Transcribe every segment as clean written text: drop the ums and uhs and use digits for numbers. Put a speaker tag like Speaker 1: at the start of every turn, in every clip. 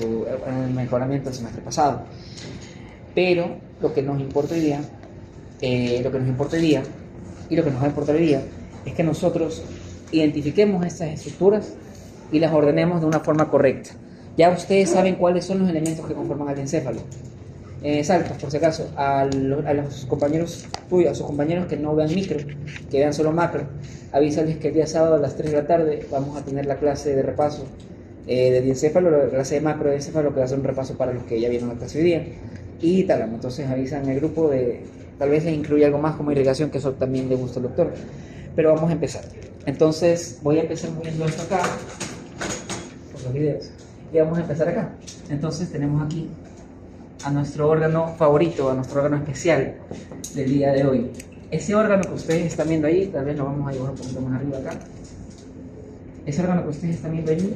Speaker 1: en el mejoramiento del semestre pasado. Pero lo que nos importa hoy día, y lo que nos va a importar hoy día, es que nosotros identifiquemos estas estructuras y las ordenemos de una forma correcta. Ya ustedes saben cuáles son los elementos que conforman al encéfalo. Saltos, por si acaso, a los compañeros tuyos, a sus compañeros que no vean micro, que vean solo macro, avísales que el día sábado a las 3 de la tarde vamos a tener la clase de repaso de diencéfalo, la clase de macro de encéfalo, que va a ser un repaso para los que ya vieron la clase hoy día, y tálamo. Entonces avisan el grupo tal vez les incluya algo más como irrigación, que eso también le gusta al doctor, pero vamos a empezar. Entonces voy a empezar moviendo esto acá, por los videos, y vamos a empezar acá. Entonces tenemos aquí a nuestro órgano favorito, a nuestro órgano especial del día de hoy. Ese órgano que ustedes están viendo ahí, tal vez lo vamos a llevar un poquito más arriba acá. Ese órgano que ustedes están viendo allí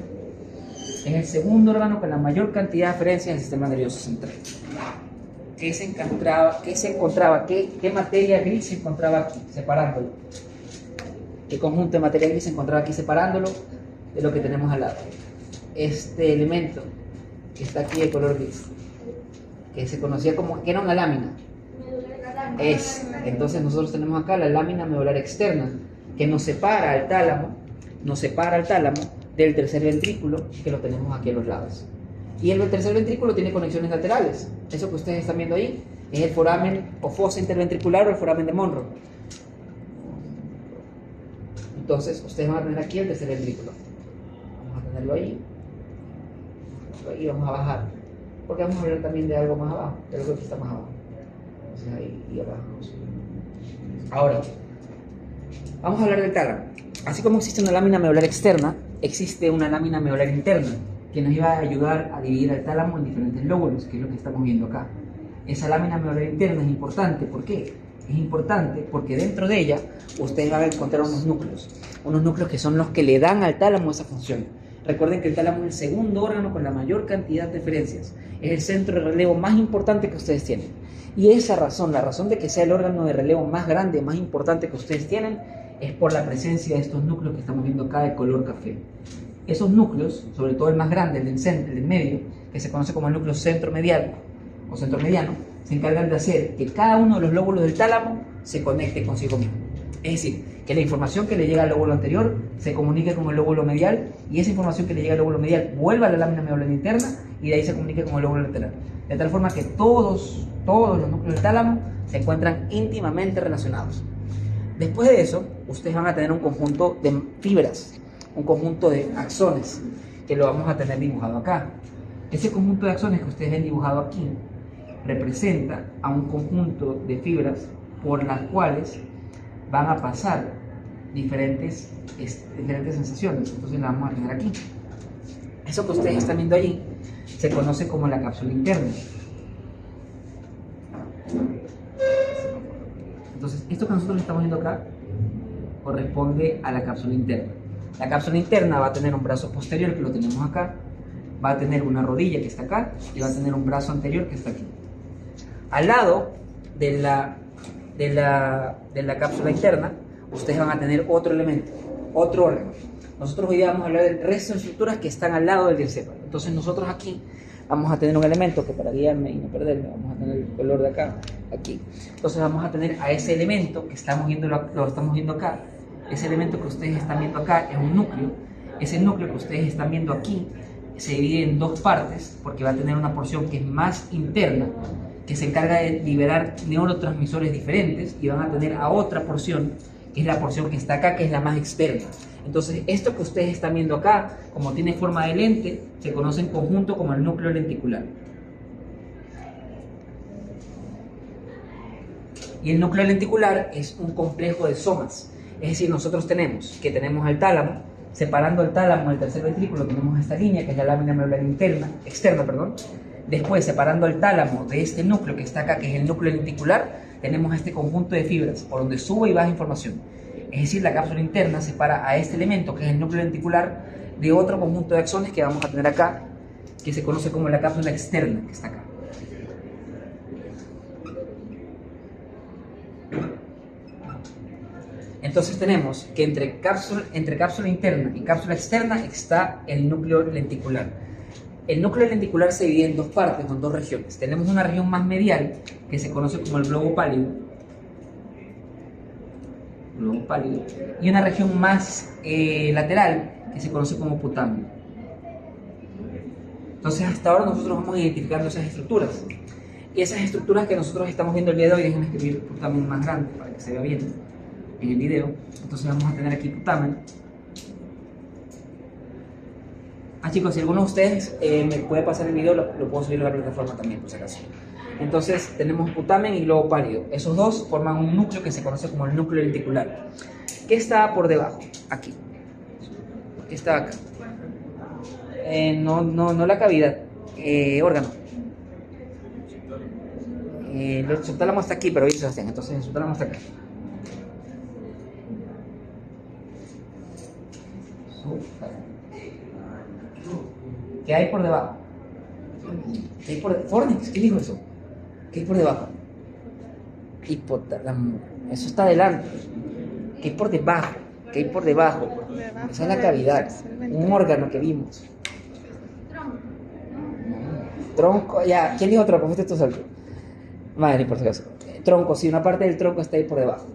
Speaker 1: es el segundo órgano con la mayor cantidad de aferencias del sistema nervioso central. ¿Qué materia gris se encontraba aquí, separándolo? ¿Qué conjunto de materia gris se encontraba aquí, separándolo de lo que tenemos al lado? Este elemento que está aquí de color gris, que se conocía como, que era una lámina. Entonces nosotros tenemos acá la lámina medular externa, que nos separa al tálamo del tercer ventrículo, que lo tenemos aquí a los lados. Y el tercer ventrículo tiene conexiones laterales. Eso que ustedes están viendo ahí es el foramen o fosa interventricular o el foramen de Monro. Entonces ustedes van a tener aquí el tercer ventrículo. Vamos a tenerlo ahí. Y vamos a bajar, porque vamos a hablar también de algo más abajo, de algo que está más abajo. Entonces ahí y abajo. Ahora, vamos a hablar del tálamo. Así como existe una lámina medular externa, existe una lámina medular interna, que nos iba a ayudar a dividir al tálamo en diferentes lóbulos, que es lo que estamos viendo acá. Esa lámina medular interna es importante. ¿Por qué? Es importante porque dentro de ella ustedes van a encontrar unos núcleos que son los que le dan al tálamo esa función. Recuerden que el tálamo es el segundo órgano con la mayor cantidad de diferencias. Es el centro de relevo más importante que ustedes tienen. Y esa razón, la razón de que sea el órgano de relevo más grande, más importante que ustedes tienen, es por la presencia de estos núcleos que estamos viendo acá de color café. Esos núcleos, sobre todo el más grande, el del centro, el del medio, que se conoce como el núcleo centromedial o centromediano, se encargan de hacer que cada uno de los lóbulos del tálamo se conecte consigo mismo. Es decir, que la información que le llega al lóbulo anterior se comunique con el lóbulo medial, y esa información que le llega al lóbulo medial vuelva a la lámina medular interna y de ahí se comunique con el lóbulo lateral. De tal forma que todos los núcleos del tálamo se encuentran íntimamente relacionados. Después de eso, ustedes van a tener un conjunto de fibras, un conjunto de axones, que lo vamos a tener dibujado acá. Ese conjunto de axones que ustedes ven dibujado aquí representa a un conjunto de fibras por las cuales van a pasar diferentes sensaciones. Entonces la vamos a tener aquí. Eso que ustedes están viendo allí se conoce como la cápsula interna. Entonces esto que nosotros estamos viendo acá corresponde a la cápsula interna. La cápsula interna va a tener un brazo posterior, que lo tenemos acá, va a tener una rodilla que está acá y va a tener un brazo anterior que está aquí. Al lado de la cápsula interna, ustedes van a tener otro elemento, otro órgano. Nosotros hoy día vamos a hablar del resto de estructuras que están al lado del diencéfalo. Entonces nosotros aquí vamos a tener un elemento que, para guiarme y no perderme, vamos a tener el color de acá, aquí. Entonces vamos a tener a ese elemento que estamos viendo, lo estamos viendo acá. Ese elemento que ustedes están viendo acá es un núcleo. Ese núcleo que ustedes están viendo aquí se divide en dos partes, porque va a tener una porción que es más interna, que se encarga de liberar neurotransmisores diferentes, y van a tener a otra porción, que es la porción que está acá, que es la más externa. Entonces esto que ustedes están viendo acá, como tiene forma de lente, se conoce en conjunto como el núcleo lenticular. Y el núcleo lenticular es un complejo de somas. Es decir, nosotros tenemos al tálamo, separando el tálamo del tercer ventrículo tenemos esta línea, que es la lámina medular externa. Después, separando el tálamo de este núcleo que está acá, que es el núcleo lenticular, tenemos este conjunto de fibras por donde sube y baja información. Es decir, la cápsula interna separa a este elemento, que es el núcleo lenticular, de otro conjunto de axones que vamos a tener acá, que se conoce como la cápsula externa, que está acá. Entonces tenemos que entre cápsula interna y cápsula externa está el núcleo lenticular.
Speaker 2: El núcleo lenticular se divide en dos partes, con dos regiones. Tenemos una región más medial, que se conoce como el globo pálido, y una región más lateral, que se conoce como putamen. Entonces, hasta ahora nosotros vamos identificando esas estructuras. Y esas estructuras que nosotros estamos viendo el día de hoy, déjenme escribir putamen más grande para que se vea bien en el video. Entonces vamos a tener aquí putamen. Chicos, si alguno de ustedes me puede pasar el video, lo puedo subir a la plataforma también, por si acaso. Entonces tenemos putamen y globo pálido. Esos dos forman un núcleo que se conoce como el núcleo lenticular. ¿Qué está por debajo? Aquí. ¿Qué está acá? No la cavidad, órgano. El subtálamo está aquí, pero hoy se hacen, entonces el subtálamo está acá. ¿Qué hay por debajo? ¿Qué hay por debajo? Fornix, ¿qué dijo eso? ¿Qué hay por debajo? Hipotálamo. Eso está adelante. ¿Qué hay por debajo? ¿Qué hay por debajo? Esa es la cavidad. Un órgano que vimos. Tronco, ya. ¿Quién dijo tronco? Fuiste tú solo. Madre, por si acaso. Tronco, sí, una parte del tronco está ahí por debajo.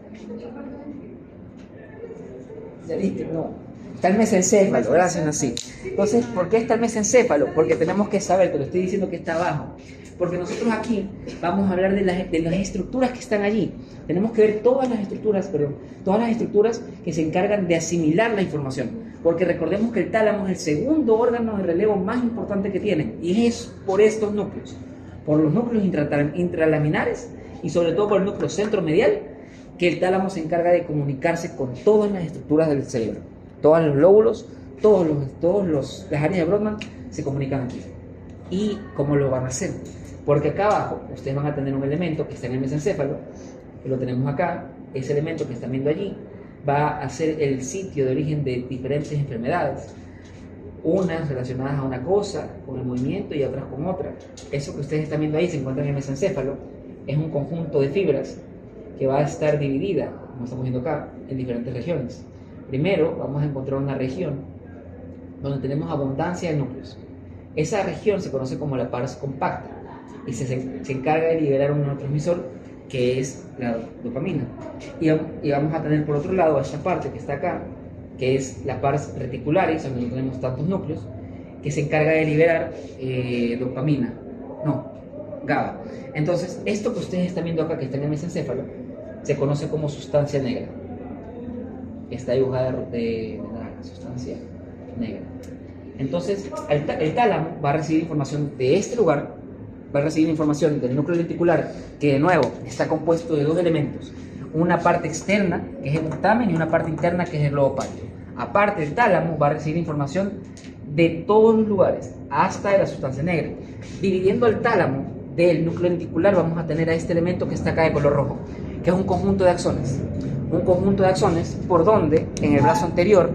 Speaker 2: ¿Ya viste? No. Está el mesencéfalo, ¿verdad? Hacen así. Entonces, ¿por qué está el mesencéfalo? Porque tenemos que saber, te lo estoy diciendo que está abajo. Porque nosotros aquí vamos a hablar de las estructuras que están allí. Tenemos que ver todas las estructuras que se encargan de asimilar la información. Porque recordemos que el tálamo es el segundo órgano de relevo más importante que tiene. Y es por estos núcleos. Por los núcleos intralaminares y sobre todo por el núcleo centromedial, que el tálamo se encarga de comunicarse con todas las estructuras del cerebro. Todos los lóbulos, las áreas de Brodmann se comunican aquí. ¿Y cómo lo van a hacer? Porque acá abajo ustedes van a tener un elemento que está en el mesencéfalo, que lo tenemos acá. Ese elemento que están viendo allí va a ser el sitio de origen de diferentes enfermedades. Unas relacionadas a una cosa, con el movimiento, y otras con otra. Eso que ustedes están viendo ahí se encuentra en el mesencéfalo. Es un conjunto de fibras que va a estar dividida, como estamos viendo acá, en diferentes regiones. Primero vamos a encontrar una región donde tenemos abundancia de núcleos. Esa región se conoce como la pars compacta y se encarga de liberar un neurotransmisor que es la dopamina. Y vamos a tener por otro lado esta parte que está acá, que es la pars reticularis, donde no tenemos tantos núcleos, que se encarga de liberar GABA. Entonces, esto que ustedes están viendo acá, que está en el mesencéfalo, se conoce como sustancia negra. Está dibujada de naranja, sustancia negra. Entonces, el tálamo va a recibir información de este lugar, va a recibir información del núcleo lenticular, que de nuevo está compuesto de dos elementos. Una parte externa, que es el putamen, y una parte interna, que es el globo pálido. Aparte, el tálamo va a recibir información de todos los lugares, hasta de la sustancia negra. Dividiendo el tálamo del núcleo lenticular, vamos a tener a este elemento que está acá de color rojo, que es un conjunto de axones. Un conjunto de axones por donde en el brazo anterior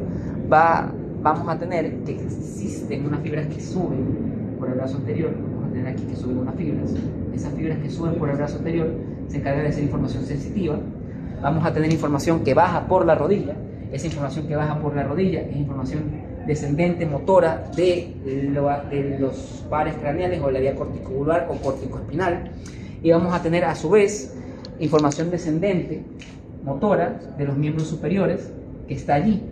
Speaker 2: vamos a tener que existen unas fibras que suben por el brazo anterior. Vamos a tener aquí que suben unas fibras. Esas fibras que suben por el brazo anterior se encargan de hacer información sensitiva. Vamos a tener información que baja por la rodilla. Esa información que baja por la rodilla es información descendente motora de los pares craneales o la vía corticobular o corticoespinal. Y vamos a tener a su vez información descendente motora de los miembros superiores que está allí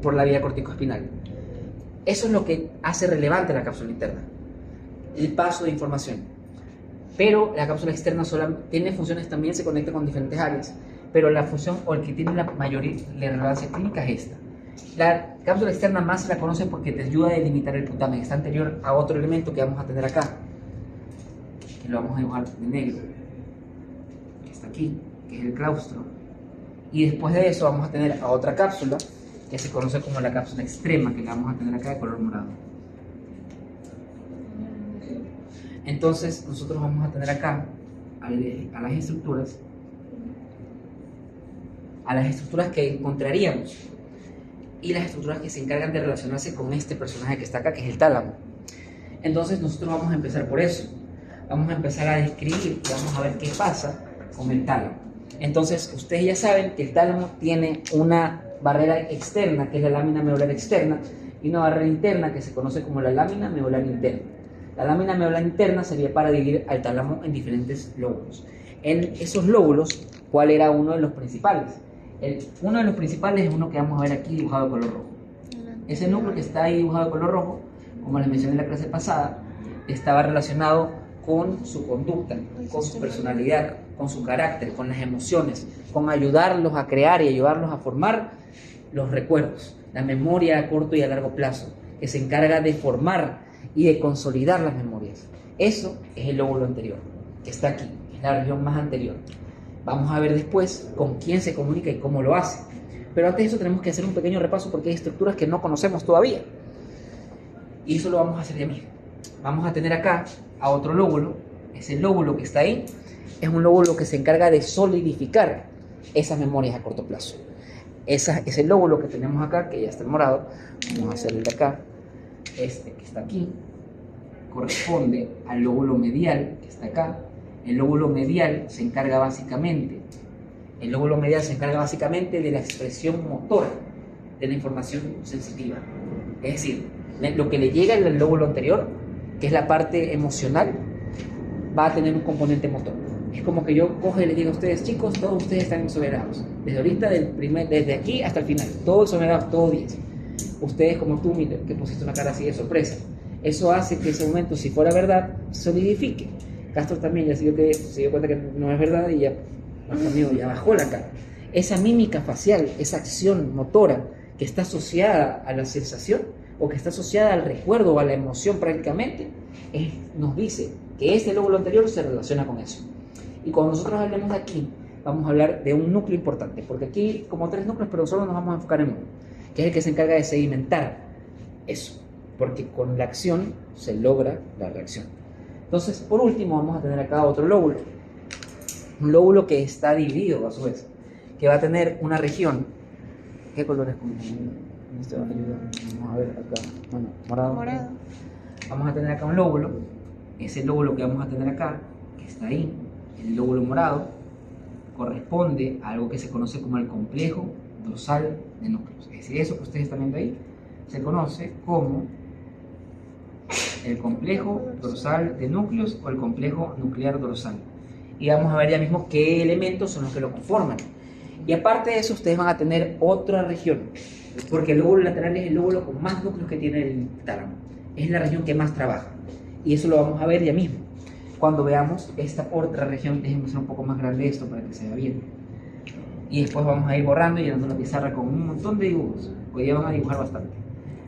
Speaker 2: por la vía corticoespinal. Eso es lo que hace relevante la cápsula interna, el paso de información. Pero la cápsula externa tiene funciones, también se conecta con diferentes áreas, pero la función o el que tiene la mayor relevancia clínica es esta. La cápsula externa más se la conoce porque te ayuda a delimitar el putamen, está anterior a otro elemento que vamos a tener acá, que lo vamos a dibujar de negro, que está aquí, que es el claustro. Y después de eso vamos a tener a otra cápsula que se conoce como la cápsula extrema, que la vamos a tener acá de color morado. Entonces nosotros vamos a tener acá a las estructuras que encontraríamos y las estructuras que se encargan de relacionarse con este personaje que está acá, que es el tálamo. Entonces nosotros vamos a empezar por eso. Vamos a empezar a describir y vamos a ver qué pasa con el tálamo. Entonces ustedes ya saben que el tálamo tiene una barrera externa, que es la lámina medular externa, y una barrera interna que se conoce como la lámina medular interna. La lámina medular interna servía para dividir al tálamo en diferentes lóbulos. En esos lóbulos, ¿cuál era uno de los principales? Uno de los principales es uno que vamos a ver aquí dibujado de color rojo. Ese núcleo que está ahí dibujado de color rojo, como les mencioné en la clase pasada, estaba relacionado con su conducta, con su personalidad, con su carácter, con las emociones, con ayudarlos a crear y ayudarlos a formar los recuerdos, la memoria a corto y a largo plazo, que se encarga de formar y de consolidar las memorias. Eso es el lóbulo anterior, que está aquí, es la región más anterior. Vamos a ver después con quién se comunica y cómo lo hace. Pero antes de eso tenemos que hacer un pequeño repaso porque hay estructuras que no conocemos todavía. Y eso lo vamos a hacer ya mismo. Vamos a tener acá a otro lóbulo. Ese lóbulo que está ahí es un lóbulo que se encarga de solidificar esas memorias a corto plazo. Ese lóbulo que tenemos acá, que ya está en morado, vamos a hacer el de acá, este que está aquí, corresponde al lóbulo medial que está acá. El lóbulo medial se encarga básicamente de la expresión motora de la información sensitiva. Es decir, lo que le llega al lóbulo anterior, que es la parte emocional, va a tener un componente motor. Es como que yo cojo y les digo a ustedes, chicos, todos ustedes están exonerados. Desde ahorita, desde aquí hasta el final, todos exonerados, todos 10. Ustedes como tú, Miller, que pusiste una cara así de sorpresa. Eso hace que ese momento, si fuera verdad, solidifique. Castro también ya se dio cuenta que no es verdad y ya, amigo, ya bajó la cara. Esa mímica facial, esa acción motora que está asociada a la sensación o que está asociada al recuerdo o a la emoción prácticamente, nos dice que este lóbulo anterior se relaciona con eso. Y cuando nosotros hablemos de aquí, vamos a hablar de un núcleo importante, porque aquí como 3 núcleos, pero solo nos vamos a enfocar en uno, que es el que se encarga de sedimentar eso, porque con la acción se logra la reacción. Entonces, por último, vamos a tener acá otro lóbulo, un lóbulo que está dividido a su vez, que va a tener una región. ¿Qué colores con esto? Vamos a ver acá, bueno, morado. Vamos a tener acá un lóbulo, ese lóbulo que vamos a tener acá, que está ahí, el lóbulo morado, corresponde a algo que se conoce como el complejo dorsal de núcleos. Es decir, eso que ustedes están viendo ahí se conoce como el complejo dorsal de núcleos o el complejo nuclear dorsal. Y vamos a ver ya mismo qué elementos son los que lo conforman. Y aparte de eso, ustedes van a tener otra región, porque el lóbulo lateral es el lóbulo con más núcleos que tiene el tálamo. Es la región que más trabaja. Y eso lo vamos a ver ya mismo. Cuando veamos esta otra región, déjenme hacer un poco más grande esto para que se vea bien. Y después vamos a ir borrando y llenando la pizarra con un montón de dibujos. Hoy día van a dibujar bastante.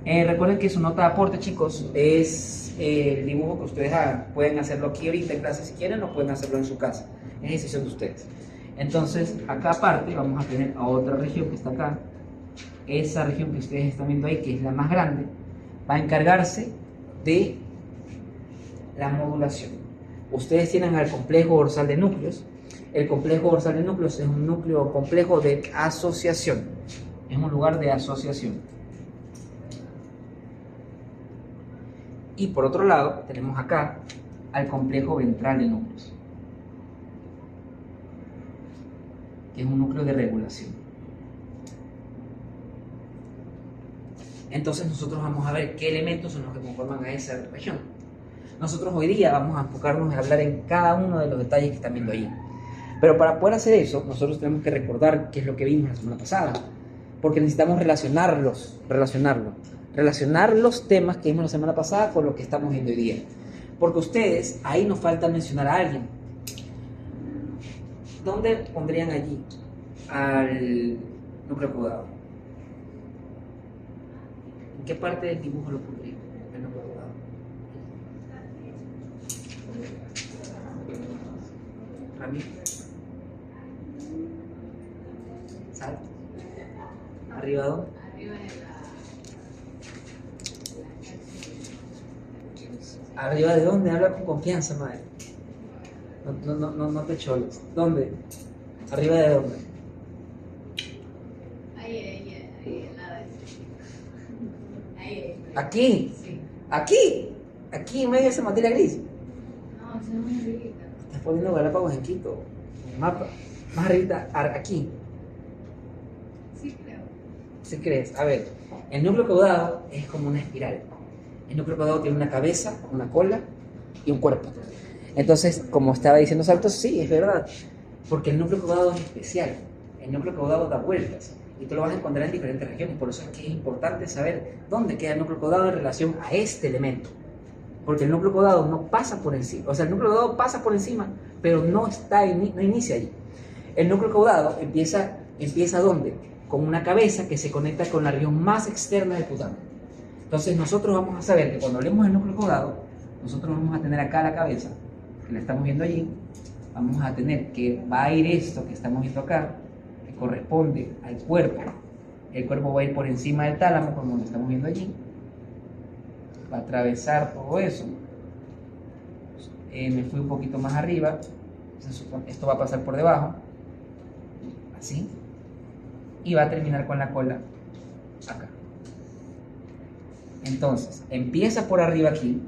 Speaker 2: Recuerden que su nota de aporte, chicos, es el dibujo que ustedes hagan. Pueden hacerlo aquí ahorita en clase si quieren o pueden hacerlo en su casa. Es decisión de ustedes. Entonces, acá aparte vamos a tener a otra región que está acá. Esa región que ustedes están viendo ahí, que es la más grande, va a encargarse de la modulación. Ustedes tienen el complejo dorsal de núcleos. El complejo dorsal de núcleos es un núcleo complejo de asociación. Es un lugar de asociación. Y por otro lado, tenemos acá al complejo ventral de núcleos, que es un núcleo de regulación. Entonces nosotros vamos a ver qué elementos son los que conforman a esa región. Nosotros hoy día vamos a enfocarnos en hablar en cada uno de los detalles que están viendo ahí. Pero para poder hacer eso, nosotros tenemos que recordar qué es lo que vimos la semana pasada, porque necesitamos relacionar los temas que vimos la semana pasada con lo que estamos viendo hoy día. Porque ustedes, ahí nos falta mencionar a alguien. ¿Dónde pondrían allí al núcleo caudado? ¿En qué parte del dibujo lo pondrían? El núcleo caudado. Ramiro. Sal. ¿Arriba dónde? ¿Arriba de dónde? Habla con confianza, madre. No te choles. ¿Dónde? ¿Arriba de dónde?
Speaker 3: Ahí, al lado. Ahí.
Speaker 2: ¿Aquí?
Speaker 3: Sí.
Speaker 2: ¿Aquí? ¿Aquí en medio de esa materia gris?
Speaker 3: No, esa es una arribita.
Speaker 2: Estás poniendo Galápagos en Quito. En el mapa. Más arribita, aquí.
Speaker 3: Sí, creo.
Speaker 2: ¿Sí crees? A ver, el núcleo caudado es como una espiral. El núcleo caudado tiene una cabeza, una cola y un cuerpo. Entonces, como estaba diciendo Saltos, sí, es verdad. Porque el núcleo caudado es especial. El núcleo caudado da vueltas. Y tú lo vas a encontrar en diferentes regiones. Por eso es que es importante saber dónde queda el núcleo caudado en relación a este elemento. Porque el núcleo caudado no pasa por encima. O sea, el núcleo caudado pasa por encima, pero no inicia allí. El núcleo caudado empieza ¿dónde? Con una cabeza que se conecta con la región más externa del putamen. Entonces nosotros vamos a saber que cuando hablemos del núcleo caudado, nosotros vamos a tener acá la cabeza, que la estamos viendo allí. Vamos a tener que va a ir esto que estamos viendo acá, que corresponde al cuerpo. El cuerpo va a ir por encima del tálamo, como lo estamos viendo allí. Va a atravesar todo eso. Me fui un poquito más arriba. Esto va a pasar por debajo. Así. Y va a terminar con la cola acá. Entonces, empieza por arriba aquí,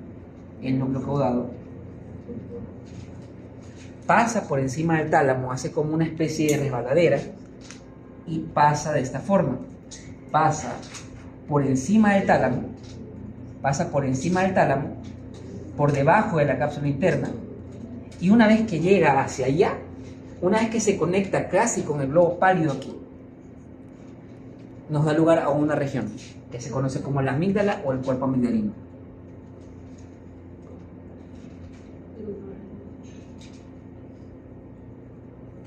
Speaker 2: el núcleo caudado. Pasa por encima del tálamo, hace como una especie de resbaladera y pasa de esta forma. Pasa por encima del tálamo, por debajo de la cápsula interna, y una vez que llega hacia allá, una vez que se conecta casi con el globo pálido aquí, nos da lugar a una región que se conoce como la amígdala o el cuerpo amigdalino.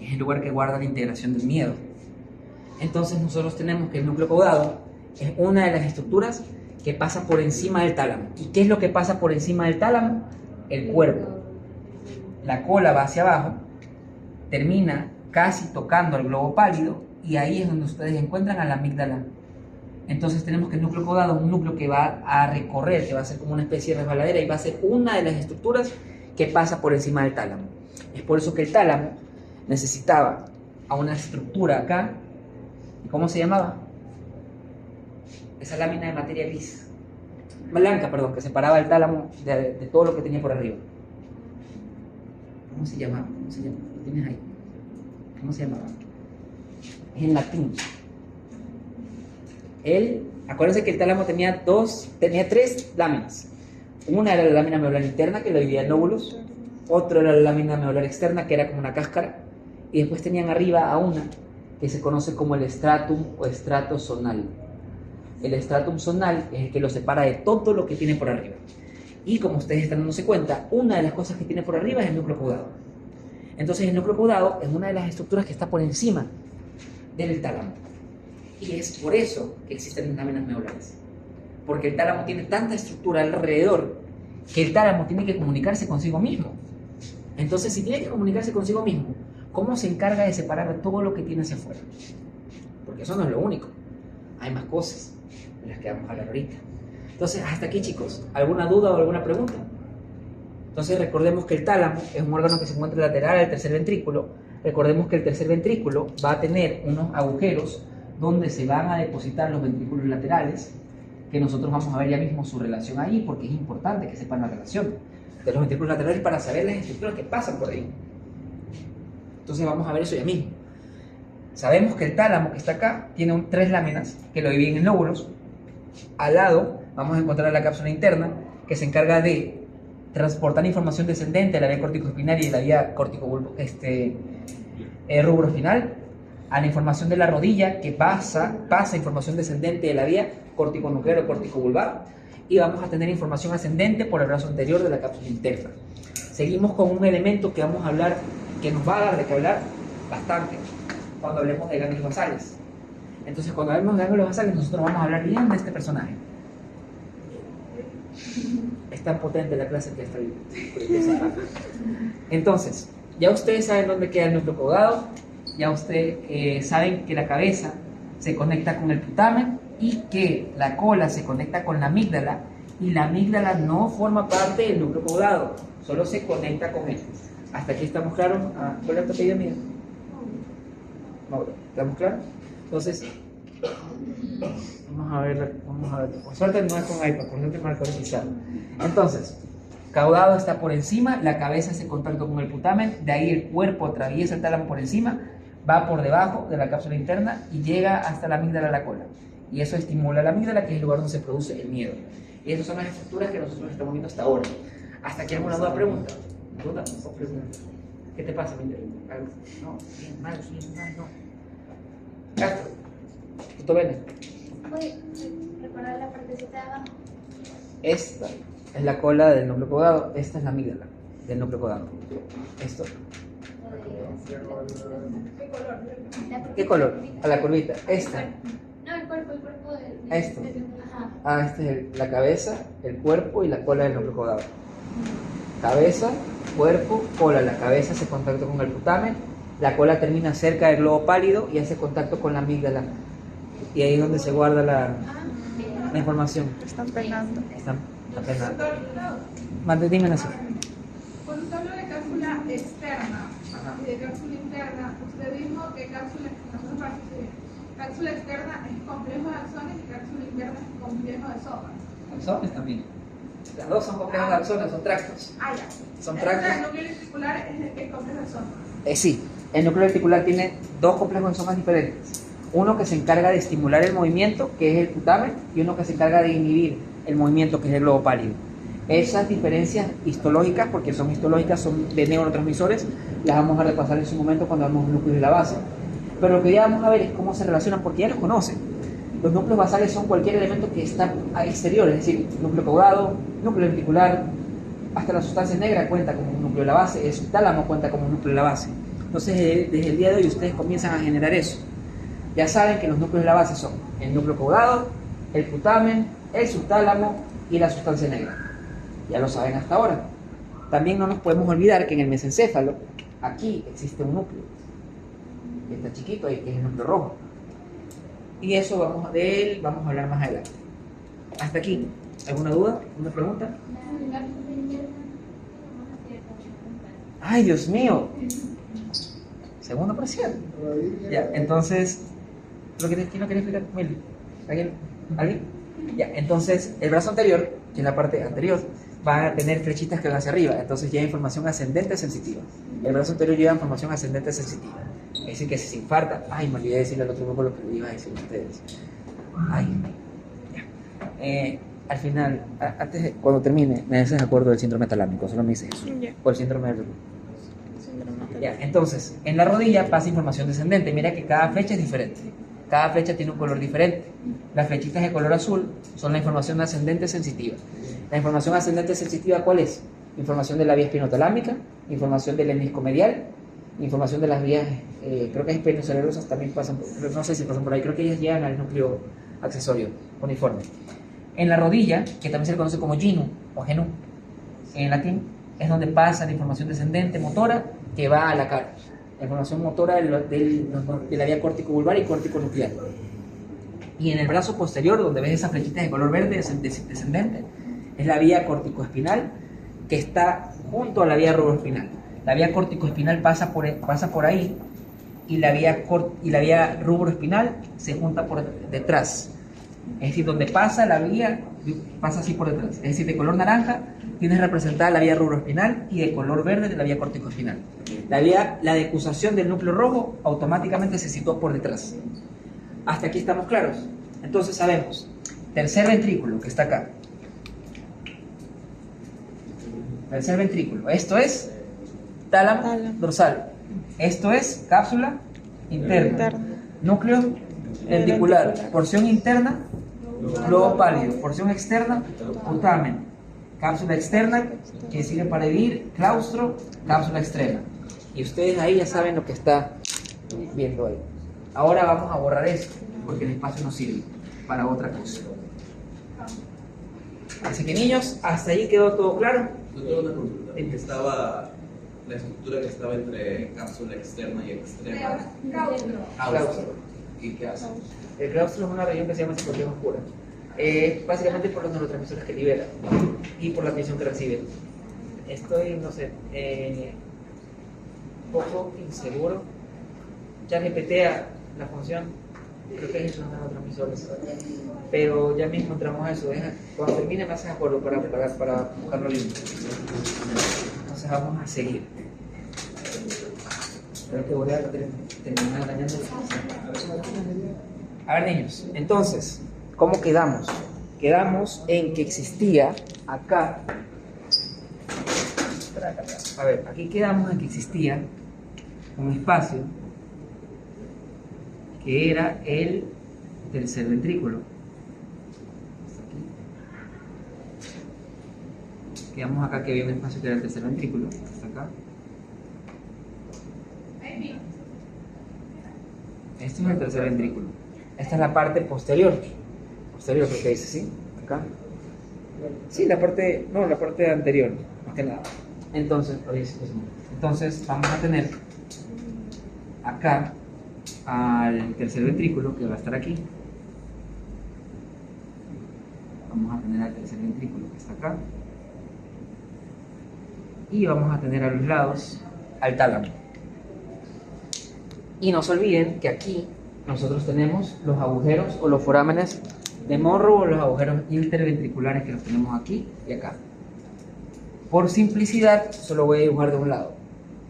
Speaker 2: Es el lugar que guarda la integración del miedo. Entonces nosotros tenemos que el núcleo caudado es una de las estructuras que pasa por encima del tálamo. ¿Y qué es lo que pasa por encima del tálamo? El cuerpo. La cola va hacia abajo, termina casi tocando el globo pálido, y ahí es donde ustedes encuentran a la amígdala. Entonces tenemos que el núcleo caudado es un núcleo que va a recorrer, que va a ser como una especie de resbaladera, y va a ser una de las estructuras que pasa por encima del tálamo. Es por eso que el tálamo necesitaba a una estructura acá. ¿Cómo se llamaba? Esa lámina de materia gris, blanca, perdón, que separaba el tálamo de todo lo que tenía por arriba. ¿Cómo se llamaba? ¿Lo tienes ahí? ¿Cómo se llamaba? Es en latín. Acuérdense que el tálamo tenía tres láminas. Una era la lámina medular interna, que lo dividía en lóbulos. Otra era la lámina medular externa, que era como una cáscara. Y después tenían arriba a una que se conoce como el stratum o estrato zonal. El stratum zonal es el que lo separa de todo lo que tiene por arriba. Y como ustedes están dándose cuenta, una de las cosas que tiene por arriba es el núcleo caudado. Entonces el núcleo caudado es una de las estructuras que está por encima del tálamo. Y es por eso que existen las láminas medulares. Porque el tálamo tiene tanta estructura alrededor que el tálamo tiene que comunicarse consigo mismo. Entonces, si tiene que comunicarse consigo mismo, ¿cómo se encarga de separar todo lo que tiene hacia afuera? Porque eso no es lo único. Hay más cosas de las que vamos a hablar ahorita. Entonces, hasta aquí, chicos. ¿Alguna duda o alguna pregunta? Entonces, recordemos que el tálamo es un órgano que se encuentra lateral al tercer ventrículo. Recordemos que el tercer ventrículo va a tener unos agujeros donde se van a depositar los ventrículos laterales, que nosotros vamos a ver ya mismo su relación ahí, porque es importante que sepan la relación de los ventrículos laterales para saber las estructuras que pasan por ahí. Entonces vamos a ver eso ya mismo. Sabemos que el tálamo que está acá tiene tres láminas que lo dividen en lóbulos. Al lado vamos a encontrar la cápsula interna, que se encarga de transportar información descendente de la vía corticoespinaria y de la vía rubroespinal a la información de la rodilla, que pasa información descendente de la vía corticonuclear o corticovulvar, y vamos a tener información ascendente por el brazo anterior de la cápsula interna. Seguimos con un elemento que vamos a hablar, que nos va a dar de qué hablar bastante cuando hablemos de ganglios basales. Entonces, cuando hablemos de ganglios basales, nosotros vamos a hablar bien de este personaje. Es tan potente la clase que estoy. Entonces, ya ustedes saben dónde queda el núcleo caudado. Ya ustedes saben que la cabeza se conecta con el putamen y que la cola se conecta con la amígdala, y la amígdala no forma parte del núcleo caudado, solo se conecta con él. ¿Hasta aquí estamos claros? ¿Cuál es tu apellido, amiga? Mauro, ¿estamos claros? Entonces, vamos a ver. Por suerte no es con iPad, por suerte marcador pizarra. Entonces, caudado está por encima, la cabeza hace contacto con el putamen, de ahí el cuerpo atraviesa el tálamo por encima, va por debajo de la cápsula interna y llega hasta la amígdala, la cola. Y eso estimula la amígdala, que es el lugar donde se produce el miedo. Y esas son las estructuras que nosotros estamos viendo hasta ahora. ¿Hasta aquí alguna duda? Pregunta. ¿Duda o pregunta? ¿Qué te pasa, Miguel? No, bien mal, no. Castro, ¿tú ven?
Speaker 3: Voy a reparar la partecita de abajo.
Speaker 2: Esta es la cola del núcleo caudado, esta es la amígdala del núcleo caudado. Esto. ¿Qué color? A la curvita. Esta.
Speaker 3: No, el cuerpo de
Speaker 2: Esto.
Speaker 3: Ajá.
Speaker 2: Ah, esta es la cabeza, el cuerpo y la cola del núcleo caudado. Cabeza, cuerpo, cola. La cabeza hace contacto con el putamen, la cola termina cerca del globo pálido y hace contacto con la amígdala. Y ahí es donde se guarda la información.
Speaker 4: Están penando.
Speaker 2: Están penando. Dímelo así.
Speaker 4: Cuando usted habla de cápsula externa y de cápsula interna, usted dijo que cápsula externa es complejo de axones y cápsula interna es complejo de somas.
Speaker 2: Axones también. Las dos son complejos de axones, son tractos.
Speaker 4: Ah, ya.
Speaker 2: Son
Speaker 4: Entonces,
Speaker 2: tractos.
Speaker 4: el núcleo reticular es el que es complejo de somas.
Speaker 2: Sí, el núcleo reticular tiene dos complejos de somas diferentes. Uno que se encarga de estimular el movimiento, que es el putamen, y uno que se encarga de inhibir el movimiento, que es el globo pálido. Esas diferencias histológicas, porque son histológicas, son de neurotransmisores, las vamos a repasar en su momento cuando hablamos de núcleos de la base. Pero lo que ya vamos a ver es cómo se relacionan, porque ya los conocen. Los núcleos basales son cualquier elemento que está al exterior, es decir, núcleo caudado, núcleo reticular, hasta la sustancia negra cuenta como un núcleo de la base, el subtálamo cuenta como un núcleo de la base. Entonces, desde el día de hoy ustedes comienzan a generar eso. Ya saben que los núcleos de la base son el núcleo caudado, el putamen, el subtálamo y la sustancia negra. Ya lo saben hasta ahora. También no nos podemos olvidar que en el mesencéfalo, aquí existe un núcleo. Que está chiquito ahí, que es el núcleo rojo. Y eso de él vamos a hablar más adelante. Hasta aquí. ¿Alguna duda? ¿Alguna pregunta? ¡Ay, Dios mío! Segundo parcial. Ya, entonces, ¿quién lo quiere explicar? Mili. ¿Alguien? Ya, entonces, el brazo anterior, que es la parte anterior, va a tener flechitas que van hacia arriba, entonces lleva información ascendente sensitiva. El brazo anterior lleva información ascendente sensitiva. Es decir, que si se infarta, ay, me olvidé de decirle al otro grupo lo que le iba a decir a ustedes. Ay, ya. Al final, antes, cuando termine, me haces acuerdo del síndrome talámico, solo me dices eso.
Speaker 4: Ya.
Speaker 2: O el síndrome del Ya, entonces, en la rodilla pasa información descendente. Mira que cada flecha es diferente. Cada flecha tiene un color diferente. Las flechitas de color azul son la información ascendente sensitiva. La información ascendente sensitiva, ¿cuál es? Información de la vía espinotalámica, información del hemisco medial, información de las vías, creo que espinocerebrosas también pasan, no sé si pasan por ahí, creo que ellas llegan al núcleo accesorio uniforme. En la rodilla, que también se le conoce como ginu o genu en latín, es donde pasa la información descendente motora que va a la cara. La información motora de la vía córtico-vulvar y córtico-nuclear. Y en el brazo posterior, donde ves esas flechitas de color verde descendente, es la vía corticoespinal que está junto a la vía rubroespinal. La vía corticoespinal pasa por ahí y la vía rubroespinal se junta por detrás. Es decir, donde pasa la vía, pasa así por detrás. Es decir, de color naranja tienes representada la vía rubroespinal y de color verde de la vía corticoespinal. La decusación del núcleo rojo automáticamente se sitúa por detrás. Hasta aquí estamos claros. Entonces sabemos, tercer ventrículo que está acá. Tercer ventrículo, esto es tálamo dorsal. Esto es cápsula interna. Núcleo ventricular. Porción interna, globo pálido. Porción externa, putamen. Cápsula externa, que sirve para dividir, claustro, cápsula externa. Y ustedes ahí ya saben lo que está viendo ahí. Ahora vamos a borrar esto, porque el espacio no sirve para otra cosa. Así que niños, hasta ahí quedó todo claro.
Speaker 5: Yo tengo una consulta. ¿En qué estaba la estructura que estaba entre cápsula externa y externa?
Speaker 2: Claustro.
Speaker 5: ¿Y qué hace?
Speaker 2: El claustro es una región que se llama circulación oscura. Básicamente por los neurotransmisores que libera y por la admisión que recibe. Estoy, no sé, poco inseguro. Ya repetí la función, creo que es los neurotransmisores. Pero ya mismo entramos a eso. Cuando termine me haces acuerdo para buscarlo bien. Entonces vamos a seguir. Creo que voy a terminar dañando. A ver, niños, entonces, ¿cómo quedamos? Quedamos en que existía acá. A ver, aquí quedamos en que existía un espacio que era el tercer ventrículo. Quedamos acá que había un espacio que era el tercer ventrículo. Hasta acá. Este es el tercer ventrículo. Esta es la parte posterior. Posterior, creo que dice, ¿sí? Acá. Sí, la parte anterior, más que nada. Entonces, vamos a tener acá al tercer ventrículo que va a estar aquí. Vamos a tener al tercer ventrículo que está acá. Y vamos a tener a los lados al tálamo. Y no se olviden que aquí nosotros tenemos los agujeros o los forámenes de Monro o los agujeros interventriculares que los tenemos aquí y acá. Por simplicidad solo voy a dibujar de un lado,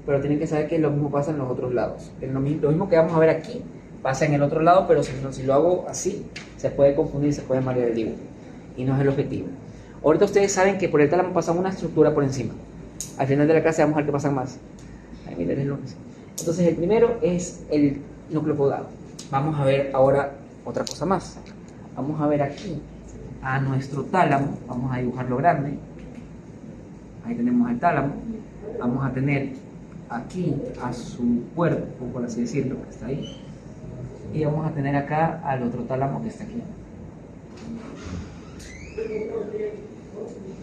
Speaker 2: pero tienen que saber que lo mismo pasa en los otros lados. Lo mismo que vamos a ver aquí pasa en el otro lado, pero si lo hago así se puede confundir, se puede marear el dibujo y no es el objetivo. Ahorita ustedes saben que por el tálamo pasa una estructura por encima. Al final de la clase vamos a ver qué pasan más. Ay, miren, el lunes. Entonces el primero es el núcleo caudado. Vamos a ver ahora otra cosa más. Vamos a ver aquí a nuestro tálamo. Vamos a dibujarlo grande. Ahí tenemos el tálamo. Vamos a tener aquí a su cuerpo, por así decirlo, que está ahí. Y vamos a tener acá al otro tálamo que está aquí.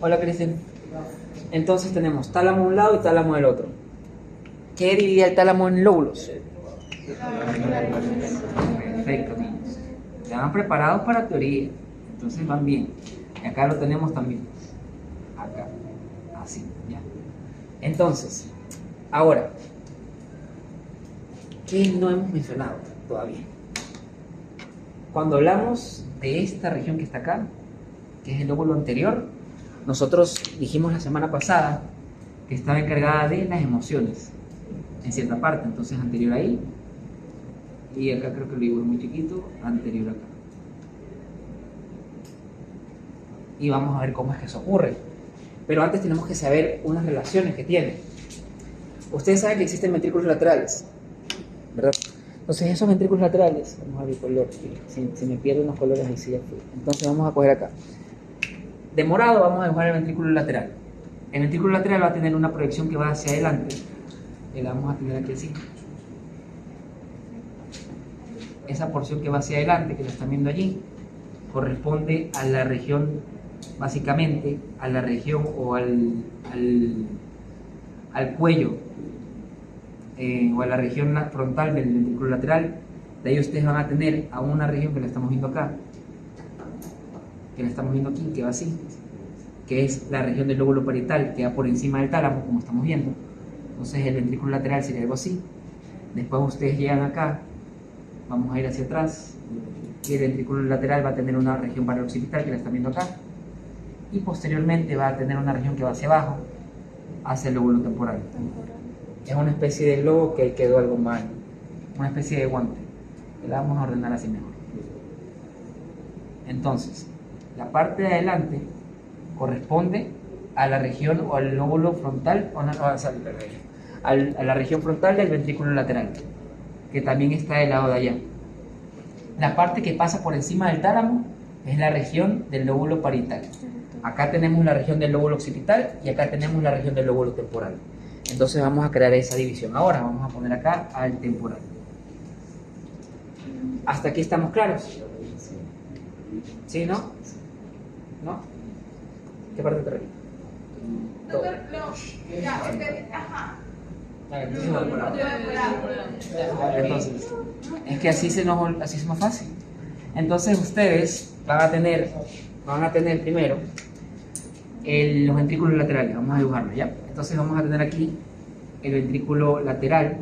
Speaker 2: Hola, Cristian. Entonces tenemos tálamo de un lado y tálamo del otro. ¿Qué dividía el tálamo en lóbulos? Perfecto, niños. Ya van preparados para teoría. Entonces van bien. Y acá lo tenemos también. Acá. Así, ya. Entonces, ahora, ¿qué no hemos mencionado todavía? Cuando hablamos de esta región que está acá, que es el lóbulo anterior, nosotros dijimos la semana pasada que estaba encargada de las emociones, en cierta parte, entonces anterior ahí, y acá creo que lo dibujo muy chiquito, anterior acá. Y vamos a ver cómo es que eso ocurre. Pero antes tenemos que saber unas relaciones que tiene. Ustedes saben que existen ventrículos laterales, ¿verdad? Entonces esos ventrículos laterales, vamos a ver el color, si me pierdo unos colores ahí sí ya fui. Entonces vamos a coger acá. De morado vamos a dibujar el ventrículo lateral. El ventrículo lateral va a tener una proyección que va hacia adelante. Y la vamos a tener aquí así. Esa porción que va hacia adelante, que lo están viendo allí, corresponde a la región, básicamente, a la región o al cuello, o a la región frontal del ventrículo lateral. De ahí ustedes van a tener a una región que la estamos viendo acá, que la estamos viendo aquí, que va así, que es la región del lóbulo parietal, que va por encima del tálamo, como estamos viendo. Entonces el ventrículo lateral sería algo así. Después ustedes llegan acá, vamos a ir hacia atrás, y el ventrículo lateral va a tener una región paroccipital, que la están viendo acá, y posteriormente va a tener una región que va hacia abajo, hacia el lóbulo temporal. Es una especie de globo que quedó algo mal, una especie de guante, que la vamos a ordenar así mejor. Entonces, la parte de adelante corresponde a la región o al lóbulo frontal, a la región frontal del ventrículo lateral, que también está del lado de allá. La parte que pasa por encima del tálamo es la región del lóbulo parietal. Acá tenemos la región del lóbulo occipital y acá tenemos la región del lóbulo temporal. Entonces vamos a crear esa división. Ahora vamos a poner acá al temporal. ¿Hasta aquí estamos claros? ¿Sí, no? ¿No? ¿Qué parte te repito?
Speaker 4: Doctor, no, ya, ajá.
Speaker 2: Entonces, es que así es más fácil. Entonces ustedes van a tener primero los ventrículos laterales. Vamos a dibujarlos, ¿ya? Entonces vamos a tener aquí el ventrículo lateral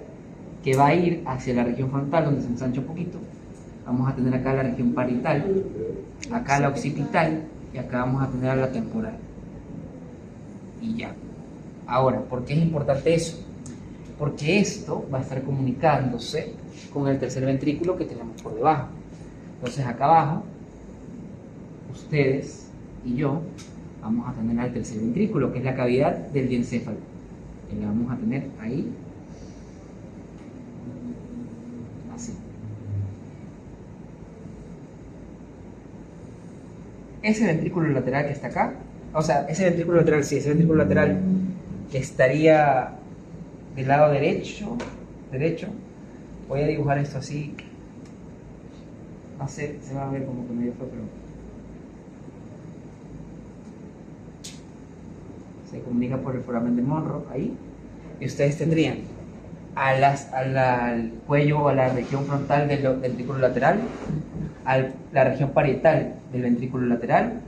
Speaker 2: que va a ir hacia la región frontal, donde se ensancha un poquito. Vamos a tener acá la región parietal, acá la occipital y acá vamos a tener a la temporal. Y ya. Ahora, ¿por qué es importante eso? Porque esto va a estar comunicándose con el tercer ventrículo que tenemos por debajo. Entonces acá abajo, ustedes y yo vamos a tener al tercer ventrículo, que es la cavidad del diencéfalo. Y la vamos a tener ahí, así. Ese ventrículo lateral que está acá, o sea, ese ventrículo lateral, sí, ese ventrículo lateral estaría del lado derecho. Voy a dibujar esto así. No sé, se va a ver como que medio feo, pero se comunica por el foramen de Monro, ahí. Y ustedes tendrían al cuello o a la región frontal del ventrículo lateral, a la región parietal del ventrículo lateral,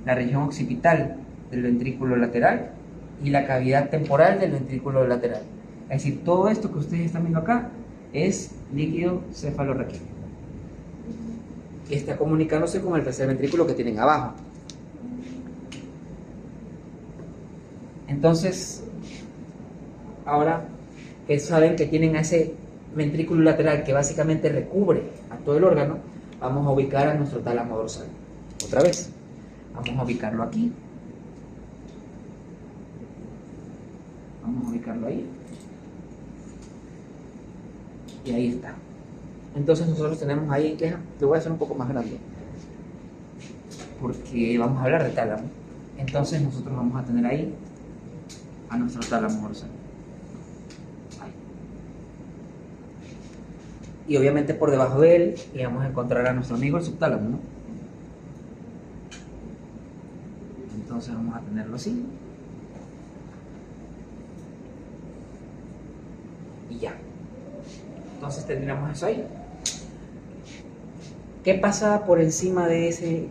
Speaker 2: la región occipital del ventrículo lateral y la cavidad temporal del ventrículo lateral. Es decir, todo esto que ustedes están viendo acá es líquido cefalorraquídeo. Y está comunicándose con el tercer ventrículo que tienen abajo. Entonces, ahora que saben que tienen a ese ventrículo lateral que básicamente recubre a todo el órgano, vamos a ubicar a nuestro tálamo dorsal. Otra vez, vamos a ubicarlo aquí. Vamos a ubicarlo ahí. Y ahí está. Entonces nosotros tenemos ahí, lo voy a hacer un poco más grande, porque vamos a hablar de tálamo. Entonces nosotros vamos a tener ahí a nuestro tálamo dorsal. Ahí. Y obviamente por debajo de él le vamos a encontrar a nuestro amigo el subtálamo, ¿no? Entonces vamos a tenerlo así. Y ya. Entonces tendríamos eso ahí. ¿Qué pasa por encima de ese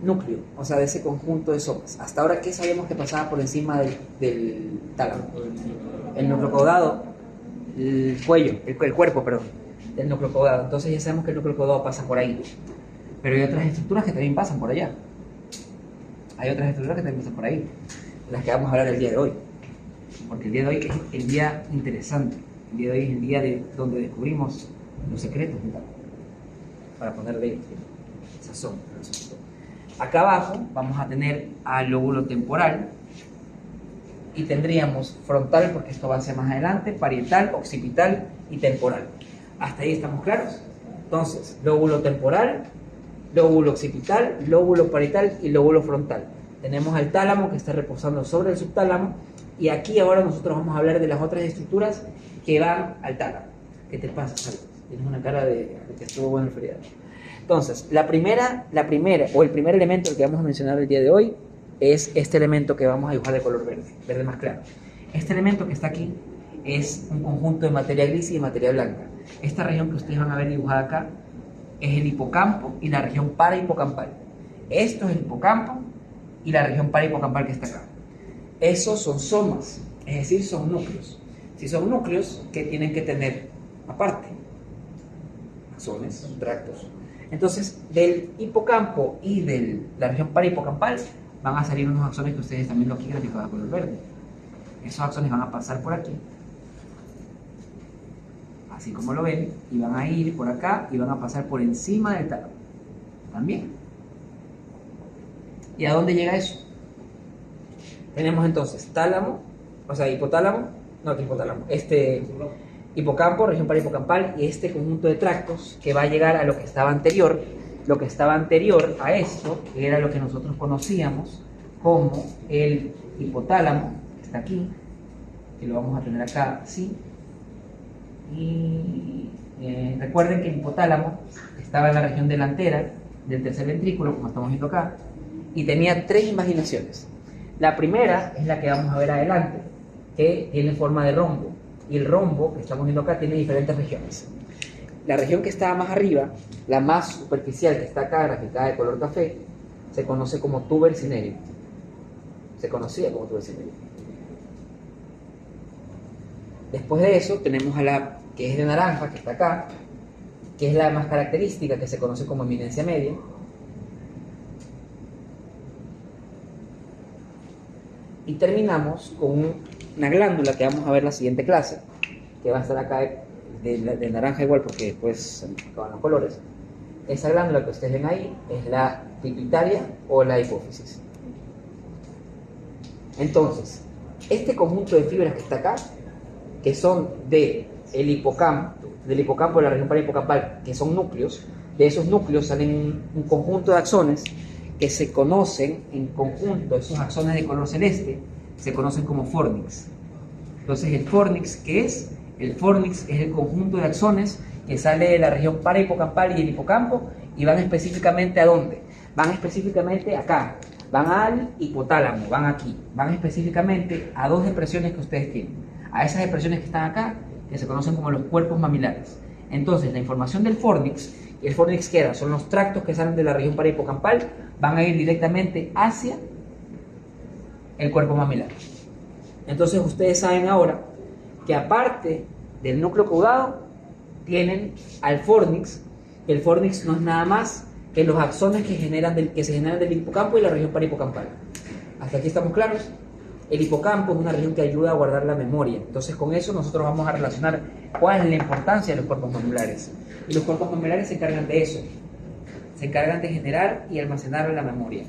Speaker 2: núcleo? O sea, de ese conjunto de somas. Hasta ahora, ¿qué sabíamos que pasaba por encima del tálamo? El núcleo caudado, el cuello, el cuerpo, perdón, del núcleo caudado. Entonces ya sabemos que el núcleo caudado pasa por ahí. Pero hay otras estructuras que también pasan por allá. Hay otras estructuras que también pasan por ahí, de las que vamos a hablar el día de hoy. Porque el día de hoy es el día interesante. El día de hoy es el día donde descubrimos los secretos del tálamo, para ponerle sazón. Acá abajo vamos a tener al lóbulo temporal y tendríamos frontal, porque esto va hacia más adelante, parietal, occipital y temporal. ¿Hasta ahí estamos claros? Entonces, lóbulo temporal, lóbulo occipital, lóbulo parietal y lóbulo frontal. Tenemos al tálamo que está reposando sobre el subtálamo, y aquí ahora nosotros vamos a hablar de las otras estructuras que van al tálamo. ¿Qué te pasa, Salvador? Tienes una cara de que estuvo bueno el feriado. Entonces, el primer elemento que vamos a mencionar el día de hoy es este elemento que vamos a dibujar de color verde, verde más claro. Este elemento que está aquí es un conjunto de materia gris y de materia blanca. Esta región que ustedes van a ver dibujada acá es el hipocampo y la región parahipocampal. Esto es el hipocampo y la región parahipocampal que está acá. Esos son somas, es decir, son núcleos. Si son núcleos, ¿qué tienen que tener aparte? Axones, tractos. Entonces, del hipocampo y de la región parahipocampal van a salir unos axones que ustedes también lo aquí graficados a color verde. Esos axones van a pasar por aquí, así como lo ven, y van a ir por acá y van a pasar por encima del tálamo también. ¿Y a dónde llega eso? Tenemos entonces tálamo, o sea, hipotálamo, hipocampo, región parahipocampal, y este conjunto de tractos que va a llegar a lo que estaba anterior a esto, que era lo que nosotros conocíamos como el hipotálamo, que está aquí, que lo vamos a tener acá así. Y recuerden que el hipotálamo estaba en la región delantera del tercer ventrículo, como estamos viendo acá, y tenía tres imaginaciones. La primera es la que vamos a ver adelante, que tiene forma de rombo, y el rombo que estamos viendo acá tiene diferentes regiones. La región que está más arriba, la más superficial, que está acá graficada de color café, se conoce como tuber cinerio. Se conocía como tuber cinerio. Después de eso tenemos a la que es de naranja, que está acá, que es la más característica, que se conoce como eminencia media. Y terminamos con una glándula que vamos a ver en la siguiente clase, que va a estar acá de naranja igual, porque después se acaban los colores, esa glándula que ustedes ven ahí es la pituitaria o la hipófisis. Entonces, este conjunto de fibras que está acá, que son del hipocampo de la región parahipocampal, que son núcleos, de esos núcleos salen un conjunto de axones que se conocen en conjunto, esos axones de color celeste, se conocen como fornix. Entonces, el fornix, ¿qué es? El fornix es el conjunto de axones que sale de la región parahipocampal y el hipocampo y van específicamente ¿a dónde? Van específicamente acá, van al hipotálamo, van aquí, van específicamente a dos depresiones que ustedes tienen, a esas depresiones que están acá, que se conocen como los cuerpos mamilares. Entonces, la información del fornix, y el fornix que era, son los tractos que salen de la región parahipocampal, van a ir directamente hacia el cuerpo mamilar. Entonces, ustedes saben ahora que aparte del núcleo caudado, tienen al fornix. El fornix no es nada más que los axones que se generan del hipocampo y la región parahipocampal. ¿Hasta aquí estamos claros? El hipocampo es una región que ayuda a guardar la memoria. Entonces, con eso nosotros vamos a relacionar cuál es la importancia de los cuerpos mamulares. Y los cuerpos mamulares se encargan de eso. Se encargan de generar y almacenar la memoria.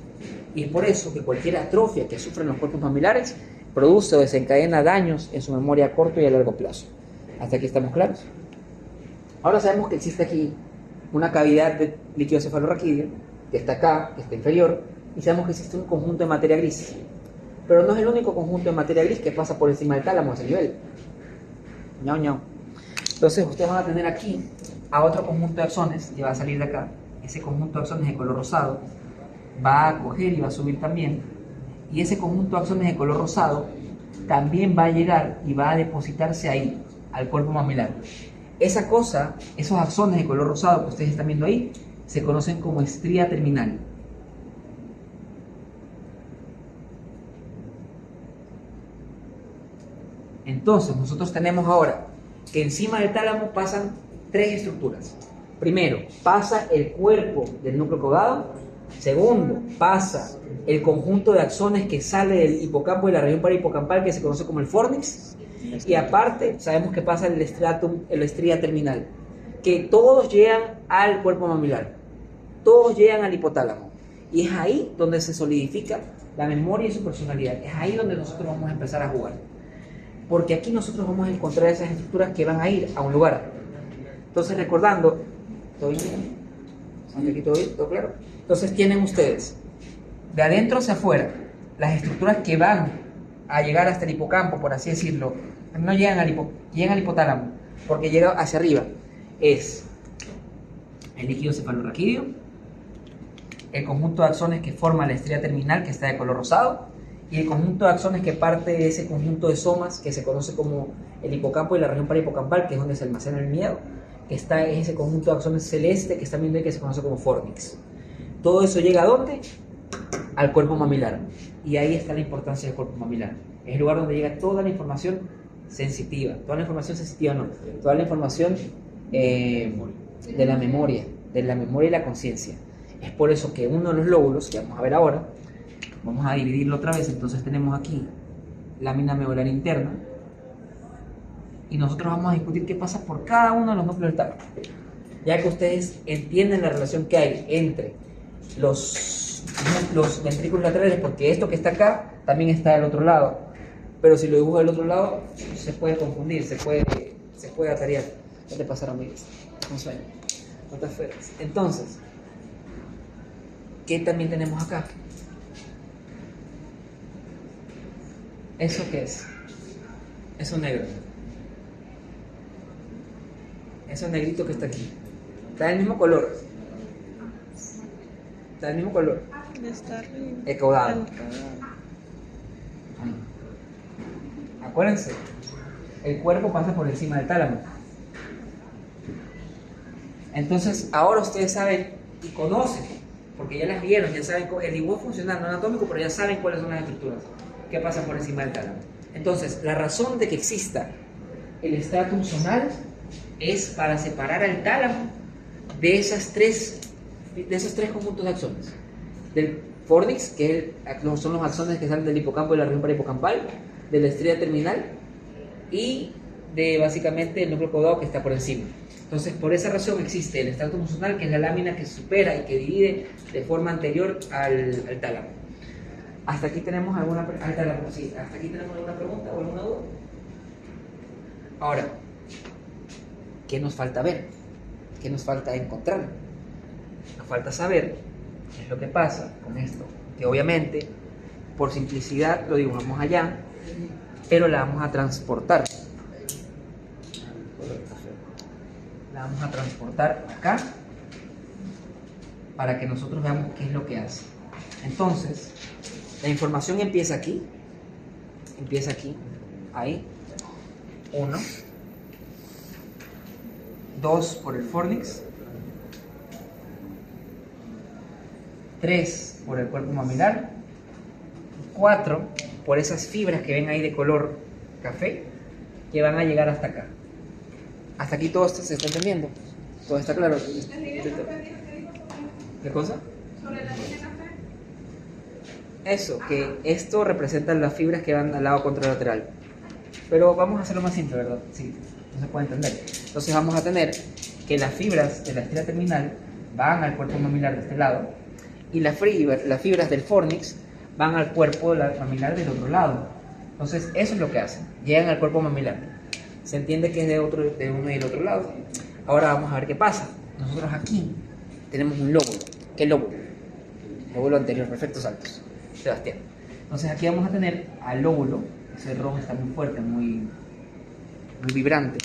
Speaker 2: Y es por eso que cualquier atrofia que sufren los cuerpos mamulares produce o desencadena daños en su memoria a corto y a largo plazo. ¿Hasta aquí estamos claros? Ahora sabemos que existe aquí una cavidad de líquido cefalorraquídeo, que está acá, que está inferior, y sabemos que existe un conjunto de materia gris. Pero no es el único conjunto de materia gris que pasa por encima del tálamo a ese nivel. Ñau, ñau. Entonces ustedes van a tener aquí a otro conjunto de axones que va a salir de acá. Ese conjunto de axones de color rosado va a coger y va a subir también. Y ese conjunto de axones de color rosado también va a llegar y va a depositarse ahí, al cuerpo mamilar. Esa cosa, esos axones de color rosado que ustedes están viendo ahí, se conocen como estría terminal. Entonces, nosotros tenemos ahora que encima del tálamo pasan tres estructuras. Primero, pasa el cuerpo del núcleo caudado. Segundo, pasa el conjunto de axones que sale del hipocampo y la región parahipocampal, que se conoce como el fornix. Y aparte, sabemos que pasa el estría terminal, que todos llegan al cuerpo mamilar, todos llegan al hipotálamo. Y es ahí donde se solidifica la memoria y su personalidad. Es ahí donde nosotros vamos a empezar a jugar. Porque aquí nosotros vamos a encontrar esas estructuras que van a ir a un lugar. Entonces, recordando, ¿todo bien? ¿Hasta aquí todo claro? Entonces, tienen ustedes, de adentro hacia afuera, las estructuras que van a llegar hasta el hipocampo, por así decirlo. No llegan llegan al hipotálamo, porque llega hacia arriba. Es el líquido cefalorraquídeo, el conjunto de axones que forma la estría terminal, que está de color rosado, y el conjunto de axones que parte de ese conjunto de somas que se conoce como el hipocampo y la región parahipocampal, que es donde se almacena el miedo, que está en ese conjunto de axones celeste que están viendo ahí, que se conoce como fornix. Todo eso llega ¿a dónde? Al cuerpo mamilar. Y ahí está la importancia del cuerpo mamilar. Es el lugar donde llega toda la información sensitiva. Toda la información sensitiva no. Toda la información de la memoria y la conciencia. Es por eso que uno de los lóbulos, que vamos a ver ahora, vamos a dividirlo otra vez. Entonces tenemos aquí lámina medular interna. Y nosotros vamos a discutir qué pasa por cada uno de los núcleos del tálamo. Ya que ustedes entienden la relación que hay entre los ventrículos laterales, porque esto que está acá también está del otro lado. Pero si lo dibujo del otro lado, se puede confundir, se puede atarear. ¿Qué te pasaron, amigos? Un sueño. No te esperes. Entonces, ¿qué también tenemos acá? ¿Eso qué es? Eso negro. Eso negrito que está aquí. Está del mismo color. Está del mismo color.
Speaker 6: Está arriba.
Speaker 2: El caudado. Acuérdense, el cuerpo pasa por encima del tálamo. Entonces, ahora ustedes saben y conocen, porque ya las vieron, ya saben el dibujo funcional, no anatómico, pero ya saben cuáles son las estructuras que pasan por encima del tálamo. Entonces, la razón de que exista el estratum zonal es para separar al tálamo de esos tres conjuntos de axones. Del fornix, que son los axones que salen del hipocampo y la región parahipocampal, de la estría terminal y de básicamente el núcleo caudado que está por encima. Entonces, por esa razón existe el estrato musonal, que es la lámina que supera y que divide de forma anterior al tálamo. ¿Hasta aquí tenemos alguna sí, ¿hasta aquí tenemos alguna pregunta o alguna duda? Ahora, ¿qué nos falta ver? ¿Qué nos falta encontrar? Nos falta saber qué es lo que pasa con esto, que obviamente, por simplicidad, lo dibujamos allá, pero la vamos a transportar. La vamos a transportar acá para que nosotros veamos qué es lo que hace. Entonces, la información empieza aquí, ahí, 1, 2 por el fornix, 3 por el cuerpo mamilar, 4 por esas fibras que ven ahí de color café, que van a llegar hasta acá. Hasta aquí todo esto se está entendiendo, todo está claro. ¿Qué cosa?
Speaker 4: Sobre la línea café.
Speaker 2: Eso, que esto representa las fibras que van al lado contralateral. Pero vamos a hacerlo más simple, ¿verdad? Sí, no se puede entender. Entonces vamos a tener que las fibras de la estría terminal van al cuerpo mamilar de este lado y las fibras del fornix van al cuerpo mamilar del otro lado. Entonces eso es lo que hacen, llegan al cuerpo mamilar. Se entiende que es de uno y del otro lado. Ahora vamos a ver qué pasa. Nosotros aquí tenemos un lóbulo. ¿Qué lóbulo? Lóbulo anterior, perfectos altos. Sebastián. Entonces aquí vamos a tener al lóbulo. Ese rojo está muy fuerte, muy vibrante.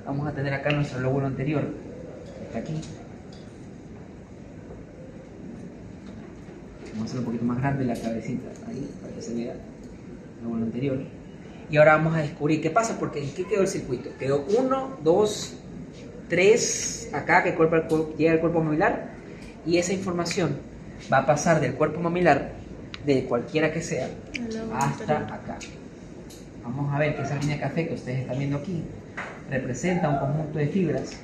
Speaker 2: Vamos a tener acá nuestro lóbulo anterior. Está aquí. Vamos a hacer un poquito más grande la cabecita ahí para que se vea el lóbulo anterior. Y ahora vamos a descubrir qué pasa, porque ¿en qué quedó el circuito? Quedó 1, 2, 3 acá que llega al cuerpo mamilar, y esa información va a pasar del cuerpo mamilar, de cualquiera que sea, hasta acá. Vamos a ver que esa línea café que ustedes están viendo aquí representa un conjunto de fibras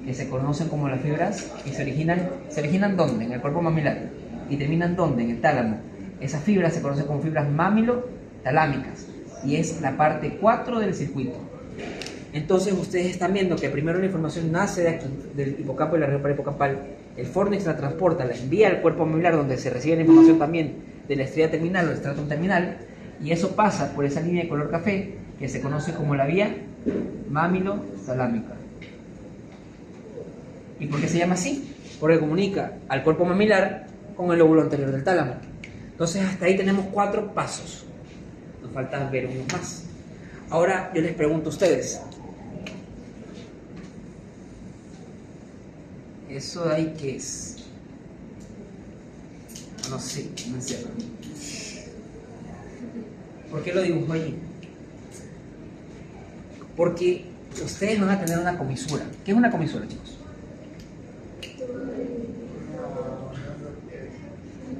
Speaker 2: que se conocen como las fibras que se originan ¿dónde? En el cuerpo mamilar. ¿Y terminan dónde? En el tálamo. Esas fibras se conocen como fibras mamilo-talámicas y es la parte 4 del circuito. Entonces ustedes están viendo que primero la información nace de aquí, del hipocampo y la región parahipocampal. El fornix la transporta, la envía al cuerpo mamilar, donde se recibe la información también de la estría terminal o el estratum terminal, y eso pasa por esa línea de color café que se conoce como la vía mamilo-talámica. ¿Y por qué se llama así? Porque comunica al cuerpo mamilar con el lóbulo anterior del tálamo. Entonces hasta ahí tenemos 4 pasos. Nos falta ver unos más. Ahora yo les pregunto a ustedes, ¿eso de ahí qué es? No sé, no entiendo. ¿Por qué lo dibujo allí? Porque ustedes van a tener una comisura. ¿Qué es una comisura, chicos?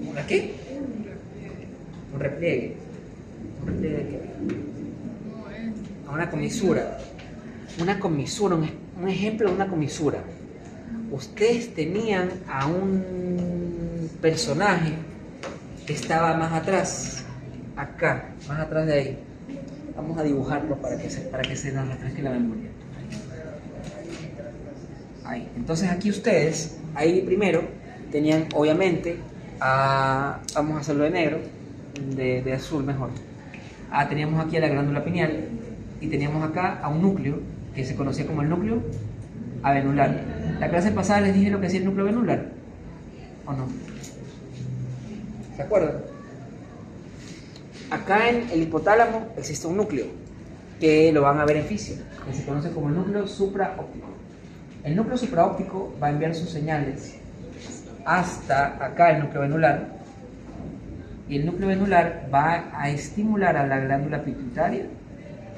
Speaker 2: ¿Una qué? Un repliegue. ¿Un repliegue de qué? Una comisura. Una comisura, un ejemplo de una comisura. Ustedes tenían a un personaje que estaba más atrás, acá, más atrás de ahí. Vamos a dibujarlo para que se nos refresque la memoria. Ahí. Entonces aquí ustedes, ahí primero, tenían obviamente vamos a hacerlo de negro, de azul mejor. Teníamos aquí a la glándula pineal y teníamos acá a un núcleo que se conocía como el núcleo avenular. La clase pasada les dije lo que hacía el núcleo avenular, ¿o no? ¿Se acuerdan? Acá en el hipotálamo existe un núcleo que lo van a ver en fisio, que se conoce como el núcleo supraóptico. El núcleo supraóptico va a enviar sus señales hasta acá el núcleo venular, y el núcleo venular va a estimular a la glándula pituitaria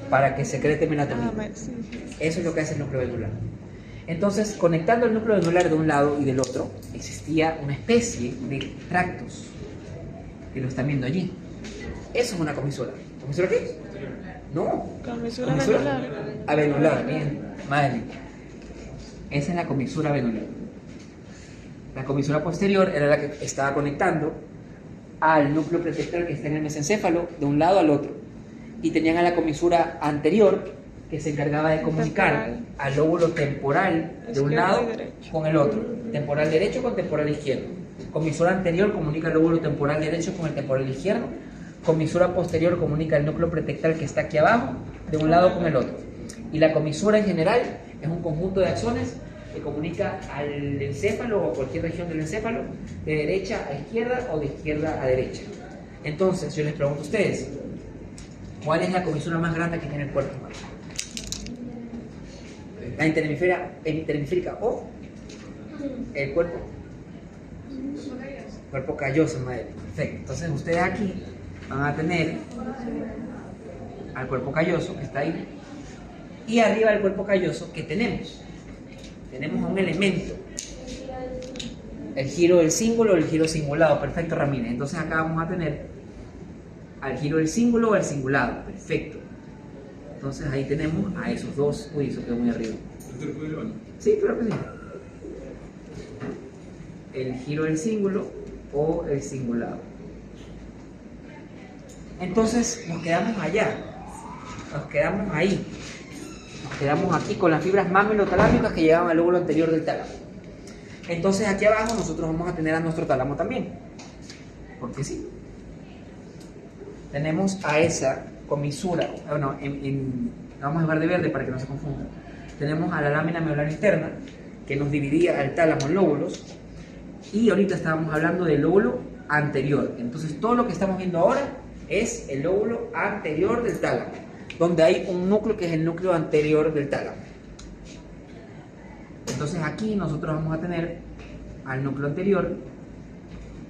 Speaker 2: para que secrete melatonina. Eso es lo que hace el núcleo venular. Entonces, conectando el núcleo venular de un lado y del otro, existía una especie de tractos que lo están viendo allí. Eso es una comisura. ¿Comisura qué? No.
Speaker 6: Comisura venular.
Speaker 2: Avenular, bien. Madre. Esa es la comisura venular. La comisura posterior era la que estaba conectando al núcleo pretectal que está en el mesencéfalo de un lado al otro. Y tenían a la comisura anterior que se encargaba de comunicar al lóbulo temporal de un
Speaker 6: Izquierdo
Speaker 2: lado
Speaker 6: y derecho.
Speaker 2: con el otro, temporal derecho con temporal izquierdo. Comisura anterior comunica el lóbulo temporal derecho con el temporal izquierdo. Comisura posterior comunica el núcleo pretectal que está aquí abajo de un lado con el otro. Y la comisura en general es un conjunto de axones que comunica al encéfalo o a cualquier región del encéfalo de derecha a izquierda o de izquierda a derecha. Entonces, yo les pregunto a ustedes, ¿cuál es la comisura más grande que tiene el cuerpo humano? ¿La interhemisférica o el cuerpo calloso, madre? Perfecto. Entonces, ustedes aquí van a tener al cuerpo calloso que está ahí, y arriba del cuerpo calloso que tenemos un elemento, el giro del cíngulo o el giro cingulado. Perfecto, Ramírez. Entonces acá vamos a tener al giro del cíngulo o el cingulado. Perfecto. Entonces ahí tenemos a esos dos. Uy, eso quedó muy arriba. Sí, claro que sí. El giro del cíngulo o el cingulado. Entonces nos quedamos allá, nos quedamos ahí, nos quedamos aquí con las fibras mamilotalámicas que llegaban al lóbulo anterior del tálamo. Entonces aquí abajo nosotros vamos a tener a nuestro tálamo también, porque sí. Tenemos a esa comisura, bueno, vamos a llevar de verde para que no se confunda. Tenemos a la lámina medular interna que nos dividía al tálamo en lóbulos, y ahorita estábamos hablando del lóbulo anterior. Entonces todo lo que estamos viendo ahora es el lóbulo anterior del tálamo, donde hay un núcleo que es el núcleo anterior del tálamo. Entonces aquí nosotros vamos a tener al núcleo anterior.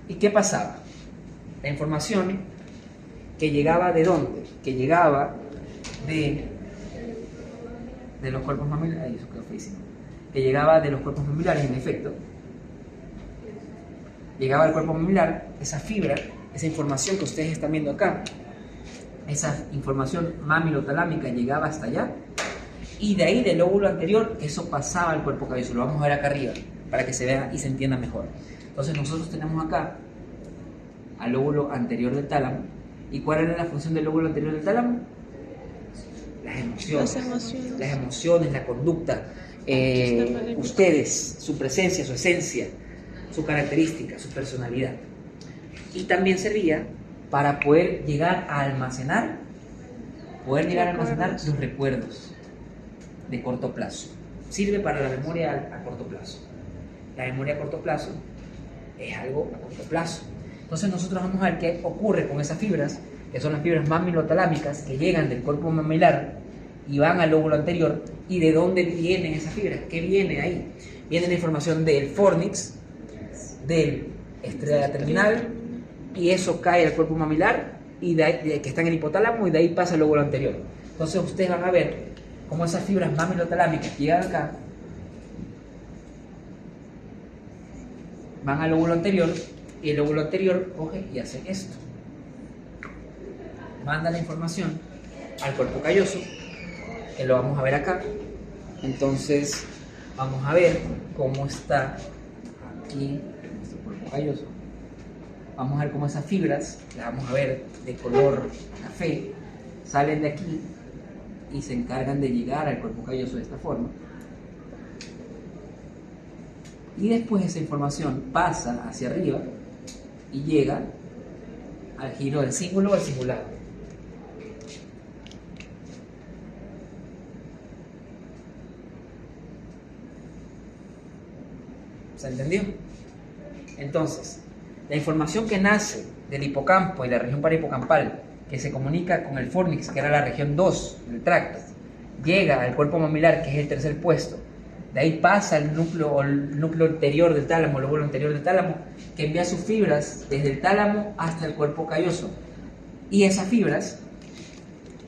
Speaker 2: ¿Y qué pasaba? La información que llegaba ¿de dónde? Que llegaba de los cuerpos mamilares. Ay, eso quedó feísimo. Que llegaba de los cuerpos mamilares, en efecto. Llegaba al cuerpo mamilar, esa fibra, esa información que ustedes están viendo acá, esa información mamilotalámica llegaba hasta allá, y de ahí del lóbulo anterior eso pasaba al cuerpo calloso. Lo vamos a ver acá arriba para que se vea y se entienda mejor. Entonces nosotros tenemos acá al lóbulo anterior del tálamo. ¿Y cuál era la función del lóbulo anterior del tálamo? Las emociones, la conducta, ustedes, su presencia, su esencia, su característica, su personalidad. Y también servía para poder llegar a almacenar los recuerdos de corto plazo. Sirve para la memoria a corto plazo. La memoria a corto plazo es algo a corto plazo. Entonces nosotros vamos a ver qué ocurre con esas fibras, que son las fibras mamilotalámicas que llegan del cuerpo mamilar y van al lóbulo anterior. ¿Y de dónde vienen esas fibras? ¿Qué viene ahí? Viene la información del fornix, del estriado terminal, y eso cae al cuerpo mamilar, y de ahí, que está en el hipotálamo, y de ahí pasa al lóbulo anterior. Entonces ustedes van a ver cómo esas fibras mamilotalámicas llegan acá, van al lóbulo anterior, y el lóbulo anterior coge y hace esto. Manda la información al cuerpo calloso, que lo vamos a ver acá. Entonces vamos a ver cómo está aquí nuestro cuerpo calloso. Vamos a ver cómo esas fibras, las vamos a ver de color café, salen de aquí y se encargan de llegar al cuerpo calloso de esta forma. Y después esa información pasa hacia arriba y llega al giro del cíngulo o al cingulado. ¿Se entendió? Entonces, la información que nace del hipocampo y la región parahipocampal, que se comunica con el fornix, que era la región 2 del tracto, llega al cuerpo mamilar, que es el tercer puesto. De ahí pasa el núcleo anterior del tálamo, el lóbulo anterior del tálamo, que envía sus fibras desde el tálamo hasta el cuerpo calloso. Y esas fibras,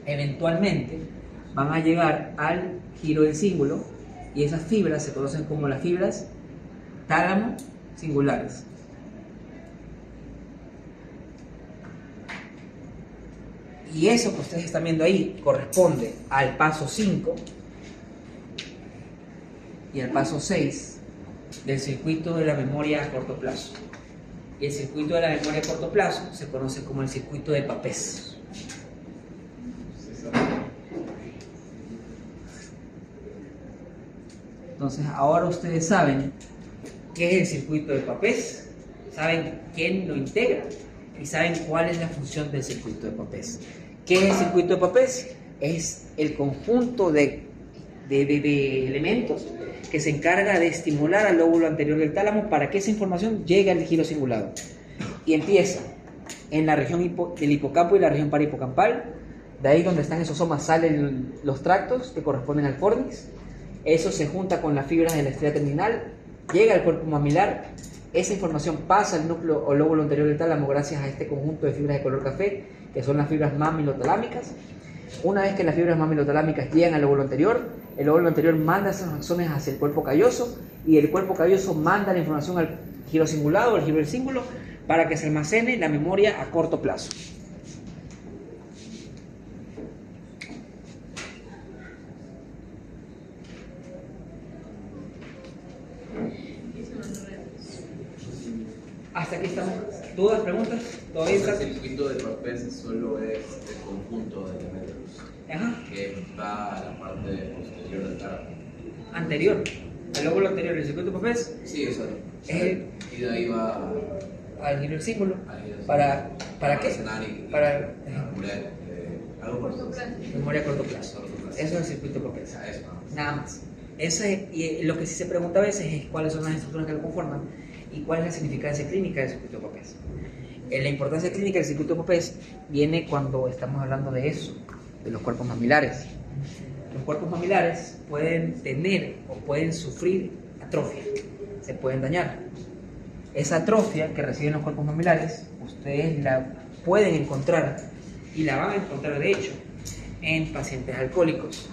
Speaker 2: eventualmente, van a llegar al giro del cíngulo, y esas fibras se conocen como las fibras tálamo singulares. Y eso que ustedes están viendo ahí corresponde al paso 5 y al paso 6 del circuito de la memoria a corto plazo. Y el circuito de la memoria a corto plazo se conoce como el circuito de Papez. Entonces, ahora ustedes saben qué es el circuito de Papez, saben quién lo integra y saben cuál es la función del circuito de Papez. ¿Qué es el circuito de Papez? Es el conjunto de elementos que se encarga de estimular al lóbulo anterior del tálamo para que esa información llegue al giro cingulado. Y empieza en la región del hipocampo y la región parahipocampal. De ahí donde están esos somas salen los tractos que corresponden al fornix. Eso se junta con las fibras de la estría terminal, llega al cuerpo mamilar. Esa información pasa al núcleo o lóbulo anterior del tálamo gracias a este conjunto de fibras de color café, que son las fibras mamilotalámicas. Una vez que las fibras mamilotalámicas llegan al lóbulo anterior, el lóbulo anterior manda esos axones hacia el cuerpo calloso y el cuerpo calloso manda la información al giro cingulado, al giro del cíngulo, para que se almacene la memoria a corto plazo. Hasta aquí estamos. ¿Dudas, preguntas? ¿Todavía
Speaker 5: El
Speaker 2: está?
Speaker 5: circuito de Papez solo es el conjunto de elementos
Speaker 2: Ajá.
Speaker 5: que va a la parte posterior del tálamo.
Speaker 2: Anterior. El lóbulo anterior del circuito de Papez
Speaker 5: Sí, eso. Y de ahí va
Speaker 2: al giro del cíngulo.
Speaker 5: al giro del
Speaker 2: ¿Para qué?
Speaker 5: almacenar y
Speaker 2: Para
Speaker 5: acumular, algo por eso.
Speaker 2: memoria a corto plazo. Eso es el circuito de Papez.
Speaker 5: Eso.
Speaker 2: Nada más. Y lo que sí se pregunta a veces es cuáles son las estructuras que lo conforman y cuál es la significancia clínica del circuito de Papez. La importancia clínica del circuito de Papez viene cuando estamos hablando de eso, de los cuerpos mamilares. Los cuerpos mamilares pueden tener o pueden sufrir atrofia, se pueden dañar. Esa atrofia que reciben los cuerpos mamilares, ustedes la pueden encontrar y la van a encontrar de hecho en pacientes alcohólicos.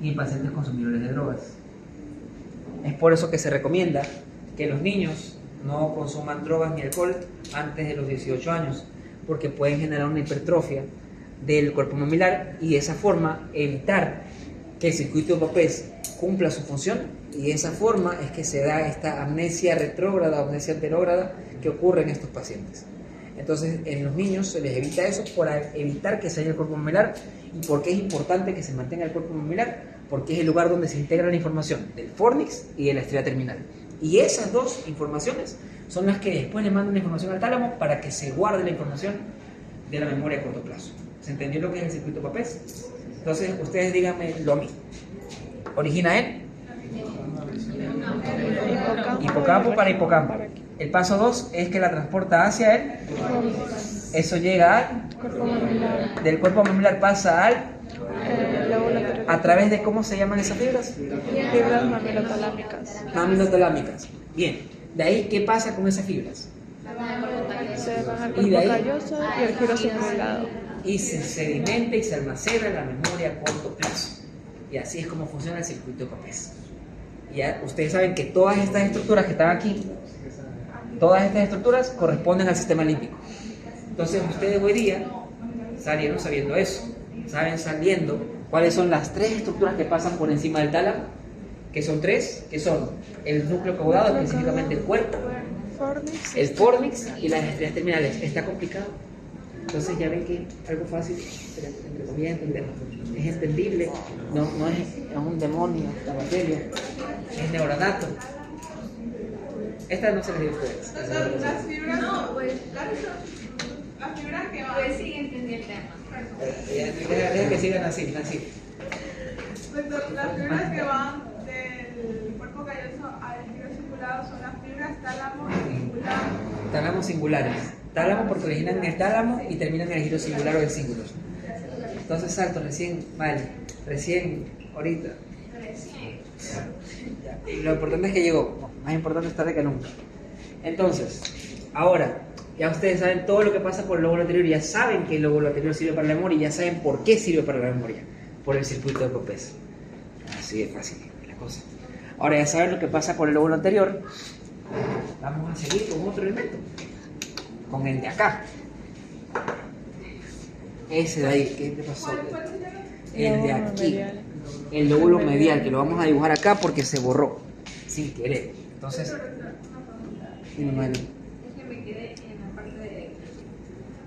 Speaker 2: Y en pacientes consumidores de drogas. Es por eso que se recomienda que los niños no consuman drogas ni alcohol antes de los 18 años, porque pueden generar una hipertrofia del cuerpo mamilar y de esa forma evitar que el circuito de Papez cumpla su función, y de esa forma es que se da esta amnesia retrógrada, amnesia anterógrada que ocurre en estos pacientes. Entonces, en los niños se les evita eso para evitar que se dañe el cuerpo mamilar. ¿Y por qué es importante que se mantenga el cuerpo mamilar? Porque es el lugar donde se integra la información del fornix y de la estría terminal. Y esas dos informaciones son las que después le mandan la información al tálamo para que se guarde la información de la memoria a corto plazo. ¿Se entendió lo que es el circuito Papez? Entonces, ustedes díganmelo a mí. ¿Origina en? Hipocampo para hipocampo. El paso 2 es que la transporta hacia él. Eso llega al del cuerpo mamilar, pasa al a través de ¿cómo se llaman esas fibras?
Speaker 6: Fibras mamilotalámicas.
Speaker 2: Mamilotalámicas. Bien, de ahí ¿qué pasa con esas fibras?
Speaker 6: Se van al
Speaker 2: Y de
Speaker 6: cuerpo
Speaker 2: ahí-
Speaker 6: calloso y al giro cingulado.
Speaker 2: Y se sedimenta y se almacena en la memoria a corto plazo. Y así es como funciona el circuito de Papez. Ya ustedes saben que todas estas estructuras que están aquí, todas estas estructuras corresponden al sistema límbico. Entonces ustedes hoy día salieron sabiendo eso, saben saliendo cuáles son las tres estructuras que pasan por encima del tálamo, que son tres, que son el núcleo caudado, específicamente el cuerpo,
Speaker 6: Fornix.
Speaker 2: el fornix y las estrellas terminales. ¿Está complicado? Entonces ya ven que algo fácil, pero entre comillas entender, es entendible, no es un demonio, la materia, es neuranato. Esta no se les dio a ustedes.
Speaker 4: Doctor, las fibras,
Speaker 3: No, pues,
Speaker 4: las fibras que van.
Speaker 3: pues sí, entendí el tema.
Speaker 2: Deja que sigan así, así.
Speaker 4: Doctor, las fibras que van del cuerpo calloso al giro circulado son las fibras tálamo y cingulado.
Speaker 2: Tálamos singulares. Tálamo porque originan en el tálamo y terminan en el giro singular o en cíngulos. Entonces salto recién, vale, recién, ahorita. Ya. Lo importante es que llegó, más importante es tarde que nunca. Entonces, ahora, ya ustedes saben todo lo que pasa por el lóbulo anterior, ya saben que el lóbulo anterior sirve para la memoria y ya saben por qué sirve para la memoria, por el circuito de Papez. Así de fácil la cosa. Ahora ya saben lo que pasa por el lóbulo anterior, vamos a seguir con otro elemento, con el de acá. Ese de ahí, ¿qué te pasó? El de aquí, el lóbulo medial, que lo vamos a dibujar acá porque se borró sin querer. Entonces,
Speaker 3: Es que me quedé en la parte de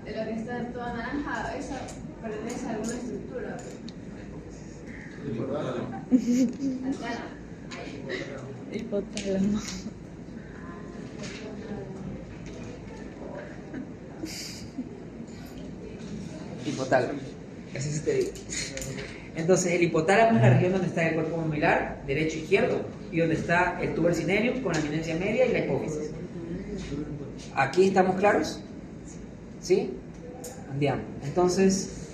Speaker 3: de lo que está todo anaranjado, eso pertenece a alguna estructura. Al tálamo.
Speaker 6: Hipotálamo.
Speaker 2: Hipotálamo. Así se te digo. Entonces, el hipotálamo es la región donde está el cuerpo mamelar, derecho e izquierdo, y donde está el tuber cinereum con la eminencia media y la hipófisis. ¿Aquí estamos claros? ¿Sí? Andiamo. Entonces,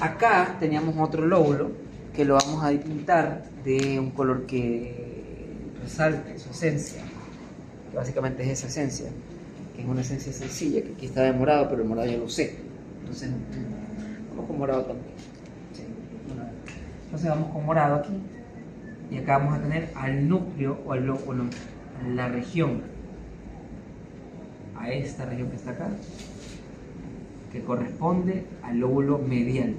Speaker 2: acá teníamos otro lóbulo que lo vamos a pintar de un color que resalte su esencia, que básicamente es esa esencia, que es una esencia sencilla, que aquí está de morado, pero el morado ya lo sé. Entonces, vamos con morado también. Sí, morado. Entonces vamos con morado aquí, y acá vamos a tener al núcleo o al lóbulo, a la región, a esta región que está acá, que corresponde al lóbulo medial.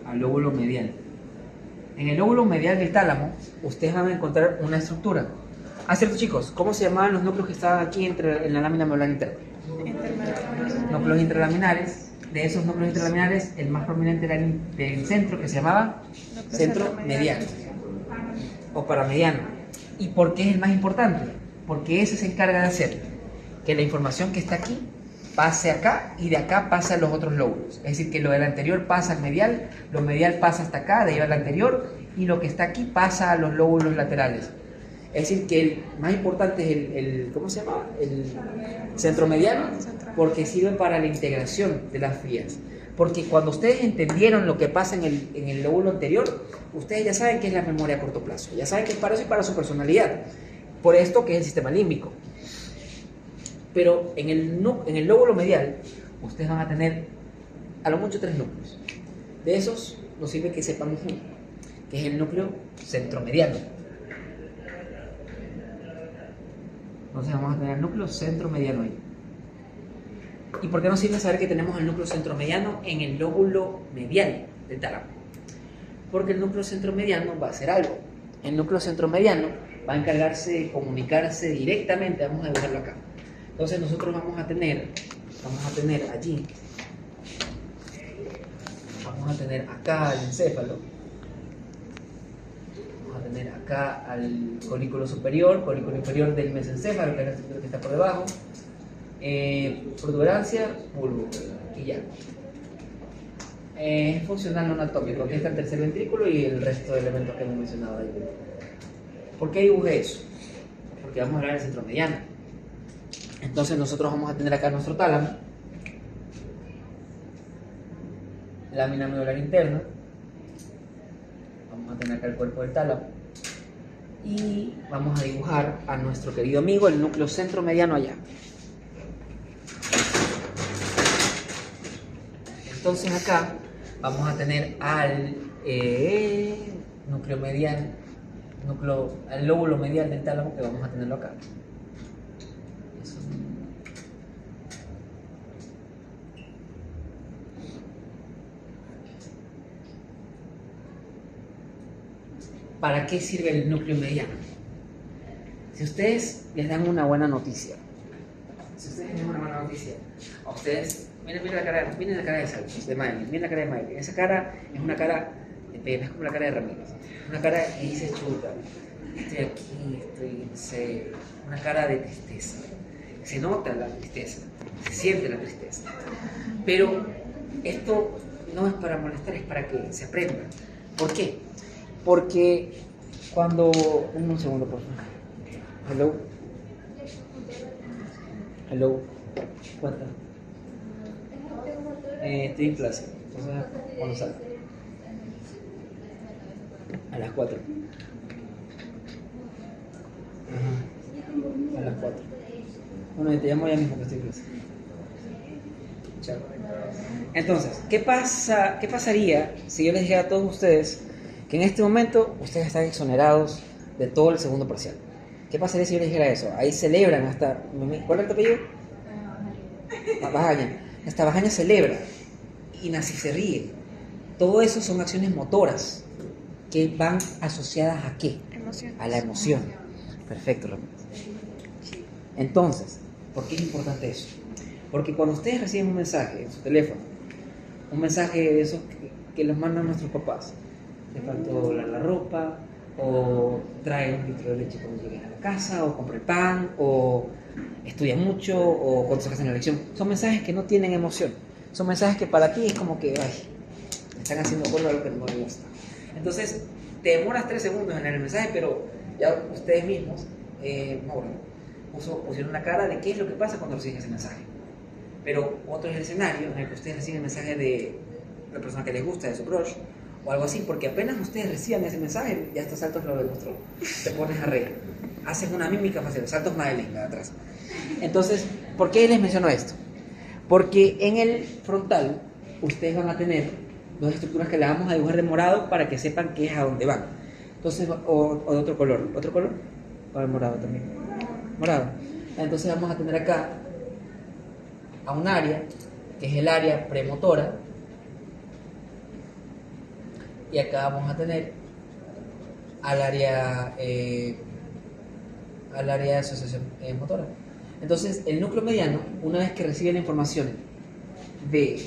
Speaker 2: Al lóbulo medial. En el lóbulo medial del tálamo, ustedes van a encontrar una estructura. Ah, cierto, chicos, ¿cómo se llamaban los núcleos que estaban aquí en la lámina medular interna? Núcleos intralaminares. De esos núcleos intralaminares, el más prominente era el del centro, que se llamaba centro mediano o paramediano. ¿Y por qué es el más importante? Porque ese se encarga de hacer que la información que está aquí pase acá y de acá pasa a los otros lóbulos. Es decir, que lo del anterior pasa al medial, lo medial pasa hasta acá, de ahí al anterior, y lo que está aquí pasa a los lóbulos laterales. Es decir, que el más importante es el ¿cómo se llama? El centro mediano, porque sirve para la integración de las vías. Porque cuando ustedes entendieron lo que pasa en el lóbulo anterior, ustedes ya saben qué es la memoria a corto plazo, ya saben que es para eso y para su personalidad. Por esto que es el sistema límbico. Pero en el lóbulo medial, ustedes van a tener a lo mucho 3 núcleos. De esos nos sirve que sepamos uno, que es el núcleo centromediano. Entonces vamos a tener el núcleo centromediano ahí. ¿Y por qué nos sirve saber que tenemos el núcleo centromediano en el lóbulo medial del tálamo? Porque el núcleo centromediano va a hacer algo. El núcleo centromediano va a encargarse de comunicarse directamente, vamos a dibujarlo acá. Entonces nosotros vamos a tener allí, vamos a tener acá al encéfalo, vamos a tener acá al colículo inferior del mesencéfalo, que es la estructura que está por debajo, protuberancia, bulbo, y ya. Es funcional no anatómico, aquí está el tercer ventrículo y el resto de elementos que hemos mencionado ahí. ¿Por qué dibujé eso? Porque vamos a hablar del centro mediano. Entonces nosotros vamos a tener acá nuestro tálamo, lámina medular interna, vamos a tener acá el cuerpo del tálamo y vamos a dibujar a nuestro querido amigo el núcleo centromediano allá. Entonces acá vamos a tener al núcleo medial, al lóbulo medial del tálamo, que vamos a tenerlo acá. ¿Para qué sirve el núcleo mediano? Si ustedes les dan una buena noticia, a ustedes, miren la cara de Salvo, de Miley, miren la cara de Miley. Esa cara es una cara de pena, es como la cara de Ramírez. Una cara que dice, chuta, estoy aquí, estoy, sé, una cara de tristeza. Se nota la tristeza, se siente la tristeza. Pero esto no es para molestar, es para que se aprenda. ¿Por qué? Porque cuando... Un segundo, por favor. Hello. ¿Cuánto? Estoy en clase. Entonces, cuando salga. A las 4. Ajá. A las 4. Bueno, te llamo ya mismo que estoy en clase. Chao. Entonces, ¿qué pasaría si yo les dijera a todos ustedes que en este momento ustedes están exonerados de todo el segundo parcial? ¿Qué pasaría si yo les dijera eso? Ahí celebran hasta... ¿Cuál es tu apellido? Bajaña. Hasta Bajaña celebra. Y Nasi se ríe. Todo eso son acciones motoras. que van asociadas a qué?
Speaker 6: Emociones.
Speaker 2: A la emoción. Perfecto, Ramón. Entonces, ¿por qué es importante eso? Porque cuando ustedes reciben un mensaje en su teléfono, un mensaje de esos que los mandan nuestros papás, te faltó doblar la ropa, o trae un litro de leche cuando llegues a la casa, o compre pan, o estudia mucho, o cuando sacas en la lección. Son mensajes que no tienen emoción. Son mensajes que para ti es como que, ay, me están haciendo acuerdo a lo que no me gusta. Entonces, te demoras 3 segundos en leer el mensaje, pero ya ustedes mismos pusieron una cara de qué es lo que pasa cuando reciben ese mensaje. Pero otro es el escenario en el que ustedes reciben el mensaje de la persona que les gusta, de su crush, o algo así, porque apenas ustedes reciban ese mensaje, ya estos saltos lo demostró, te pones a reír, haces una mímica facial, saltos Madeleine de atrás. Entonces, ¿por qué les menciono esto? Porque en el frontal ustedes van a tener dos estructuras que le vamos a dibujar de morado para que sepan qué es a dónde van. Entonces, o de otro color. ¿Otro color? O de morado también. Morado. Entonces vamos a tener acá a un área, que es el área premotora, y acá vamos a tener al área de asociación motora. Entonces, el núcleo mediano, una vez que recibe la información de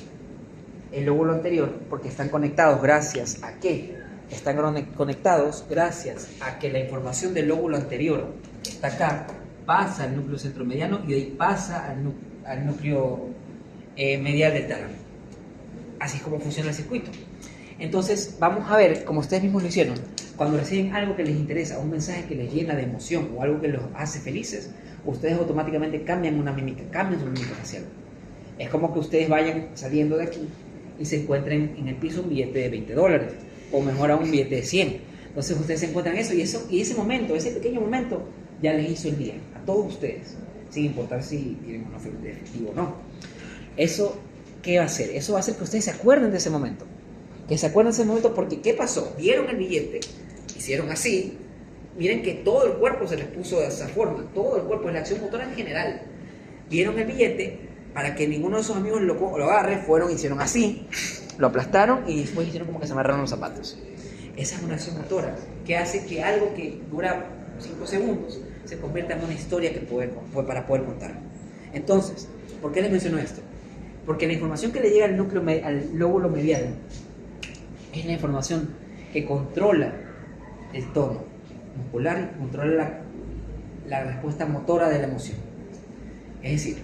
Speaker 2: el lóbulo anterior, porque están conectados gracias a que están conectados gracias a que la información del lóbulo anterior que está acá pasa al núcleo centromediano y de ahí pasa al núcleo medial del tálamo. Así es como funciona el circuito. Entonces vamos a ver, como ustedes mismos lo hicieron, cuando reciben algo que les interesa, un mensaje que les llena de emoción o algo que los hace felices, ustedes automáticamente cambian una mímica, cambian su mímica facial. Es como que ustedes vayan saliendo de aquí y se encuentren en el piso un billete de $20, o mejor aún un billete de 100. Entonces ustedes se encuentran eso y ese momento, ese pequeño momento, ya les hizo el día a todos ustedes, sin importar si tienen un efectivo o no. Eso, ¿qué va a hacer? Eso va a hacer que ustedes se acuerden de ese momento. Que se acuerden de ese momento porque ¿qué pasó? Vieron el billete, hicieron así, miren que todo el cuerpo se les puso de esa forma, todo el cuerpo, es la acción motora en general. Vieron el billete, para que ninguno de sus amigos lo agarre, fueron, hicieron así, lo aplastaron y después hicieron como que se amarraron los zapatos. Esa es una acción motora que hace que algo que dura 5 segundos se convierta en una historia para poder contar. Entonces, ¿por qué les menciono esto? Porque la información que le llega al lóbulo medial es la información que controla el tono muscular y controla la respuesta motora de la emoción. Es decir,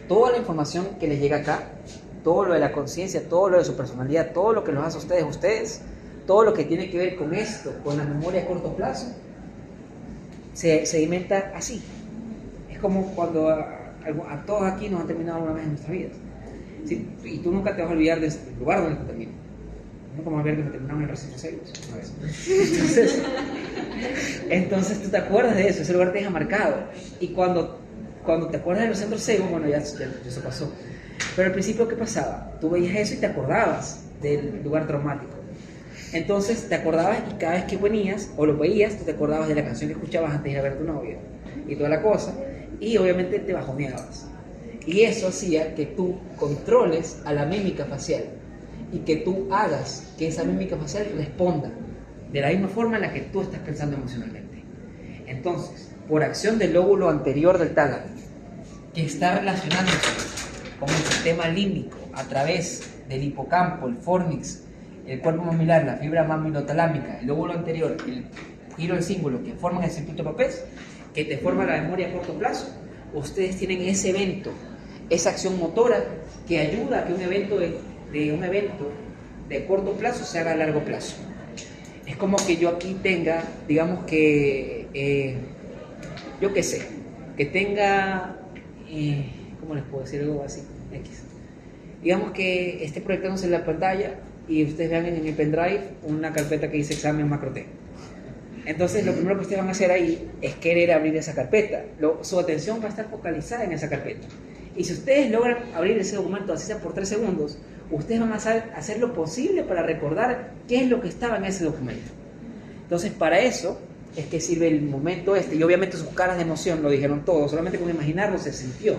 Speaker 2: toda la información que les llega acá, todo lo de la conciencia, todo lo de su personalidad, todo lo que los hace a ustedes, todo lo que tiene que ver con esto, con la memoria a corto plazo, se sedimenta así. Es como cuando a todos aquí nos han terminado alguna vez en nuestras vidas. ¿Sí? Y tú nunca te vas a olvidar del lugar donde te terminó. Nunca me voy a olvidar que me terminaron en el recinto Ceibos una vez. Entonces tú te acuerdas de eso, ese lugar te deja marcado. Y cuando te acuerdas de los centros Ceibos, bueno, ya eso pasó. Pero al principio, ¿qué pasaba? Tú veías eso y te acordabas del lugar traumático. Entonces te acordabas y cada vez que venías o lo veías, tú te acordabas de la canción que escuchabas antes de ir a ver a tu novia y toda la cosa. Y obviamente te bajoneabas. Y eso hacía que tú controles a la mímica facial y que tú hagas que esa mímica facial responda de la misma forma en la que tú estás pensando emocionalmente. Entonces, por acción del lóbulo anterior del tálamo, que está relacionándose con el sistema límbico a través del hipocampo, el fornix, el cuerpo mamilar, la fibra mamilotalámica, el lóbulo anterior, el giro del cíngulo que forman el circuito papés, que te forma la memoria a corto plazo, ustedes tienen ese evento, esa acción motora que ayuda a que un evento de corto plazo se haga a largo plazo. Es como que yo aquí tenga, digamos que, yo qué sé, que tenga, ¿cómo les puedo decir algo así? X. Digamos que esté proyectándose en la pantalla y ustedes vean en el pendrive una carpeta que dice examen macro-T. Entonces lo primero que ustedes van a hacer ahí es querer abrir esa carpeta. Su atención va a estar focalizada en esa carpeta. Y si ustedes logran abrir ese documento, así sea por 3 segundos, ustedes van a hacer lo posible para recordar qué es lo que estaba en ese documento. Entonces para eso es que sirve el momento este. Y obviamente sus caras de emoción lo dijeron todo, solamente con imaginarlo se sintió.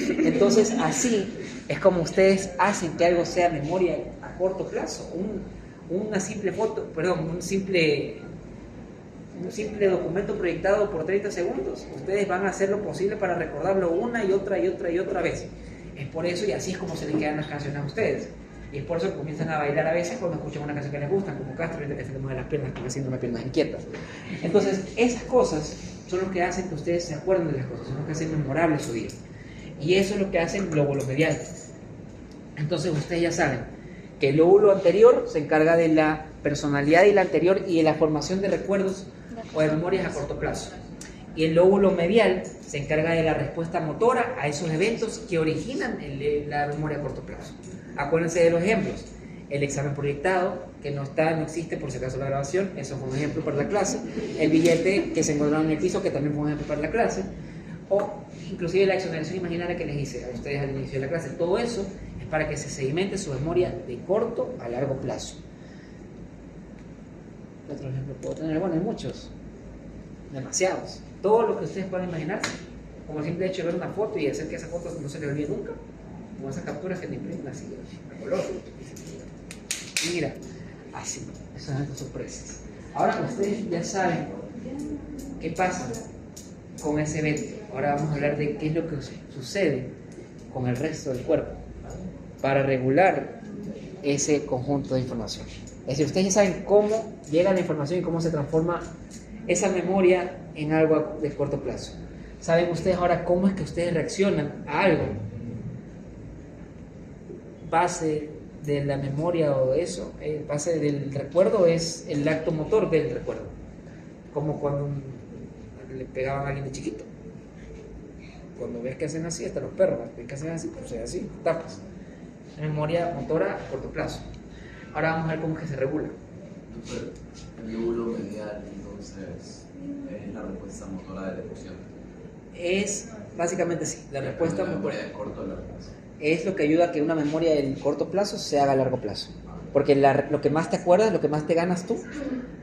Speaker 2: Entonces así es como ustedes hacen que algo sea memoria a corto plazo, una simple foto, perdón, un simple documento proyectado por 30 segundos, ustedes van a hacer lo posible para recordarlo una y otra vez. Es por eso, y así es como se les quedan las canciones a ustedes. Y es por eso que comienzan a bailar a veces cuando escuchan una canción que les gusta, como Castro, ahorita que se le mueve las piernas, como haciendo las piernas inquietas. Entonces, esas cosas son lo que hacen que ustedes se acuerden de las cosas, son lo que hacen memorable su día. Y eso es lo que hace el lóbulo medial. Entonces, ustedes ya saben que el lóbulo anterior se encarga de la personalidad y la anterior y de la formación de recuerdos o de memorias a corto plazo. Y el lóbulo medial se encarga de la respuesta motora a esos eventos que originan la memoria a corto plazo. Acuérdense de los ejemplos. El examen proyectado, que no existe por si acaso la grabación, eso fue un ejemplo para la clase. El billete que se encontraba en el piso, que también fue un ejemplo para la clase. O inclusive la exoneración imaginaria que les hice a ustedes al inicio de la clase. Todo eso es para que se sedimente su memoria de corto a largo plazo. ¿Qué otro ejemplo puedo tener? Bueno, hay muchos. Demasiados. Todo lo que ustedes puedan imaginarse. Como el simple hecho de ver una foto y hacer que esa foto no se le olvide nunca. Como esas capturas que te imprimen así, a color. Mira, así. Esas son las sorpresas. Ahora ustedes ya saben qué pasa con ese evento. Ahora vamos a hablar de qué es lo que sucede con el resto del cuerpo para regular ese conjunto de información. Es decir, ustedes ya saben cómo llega la información y cómo se transforma esa memoria en algo de corto plazo. ¿Saben ustedes ahora cómo es que ustedes reaccionan a algo? Base de la memoria o de eso, base del recuerdo es el acto motor del recuerdo. Como cuando le pegaban a alguien de chiquito. Cuando ves que hacen así, hasta los perros, ves que hacen así, pues es así, tapas. Memoria motora a corto plazo. Ahora vamos a ver cómo es que se regula.
Speaker 5: Entonces, el lóbulo medial, entonces, es la respuesta motora de la emoción.
Speaker 2: Es básicamente sí, la respuesta
Speaker 5: la
Speaker 2: motora.
Speaker 5: memoria de corto a largo plazo.
Speaker 2: Es lo que ayuda a que una memoria de corto plazo se haga a largo plazo. Porque lo que más te acuerdas, lo que más te ganas tú,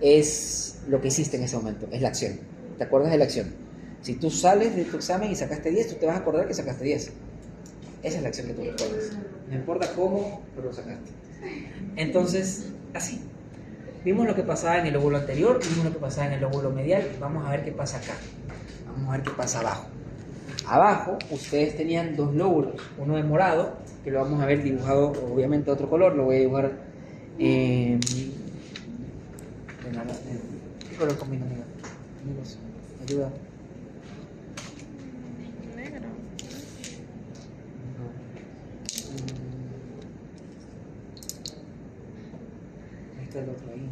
Speaker 2: es lo que hiciste en ese momento, es la acción. Te acuerdas de la acción. Si tú sales de tu examen y sacaste 10, tú te vas a acordar que sacaste 10. Esa es la acción que tú recuerdas. No importa cómo, pero lo sacaste. Entonces, así. Vimos lo que pasaba en el lóbulo anterior, vimos lo que pasaba en el lóbulo medial. Vamos a ver qué pasa acá. Vamos a ver qué pasa abajo. Abajo, ustedes tenían dos lóbulos. Uno de morado, que lo vamos a ver dibujado, obviamente, de otro color. Lo voy a dibujar ¿qué color combina, amiga? Amigos, ayuda.
Speaker 6: Negro.
Speaker 2: Ahí está el otro ahí.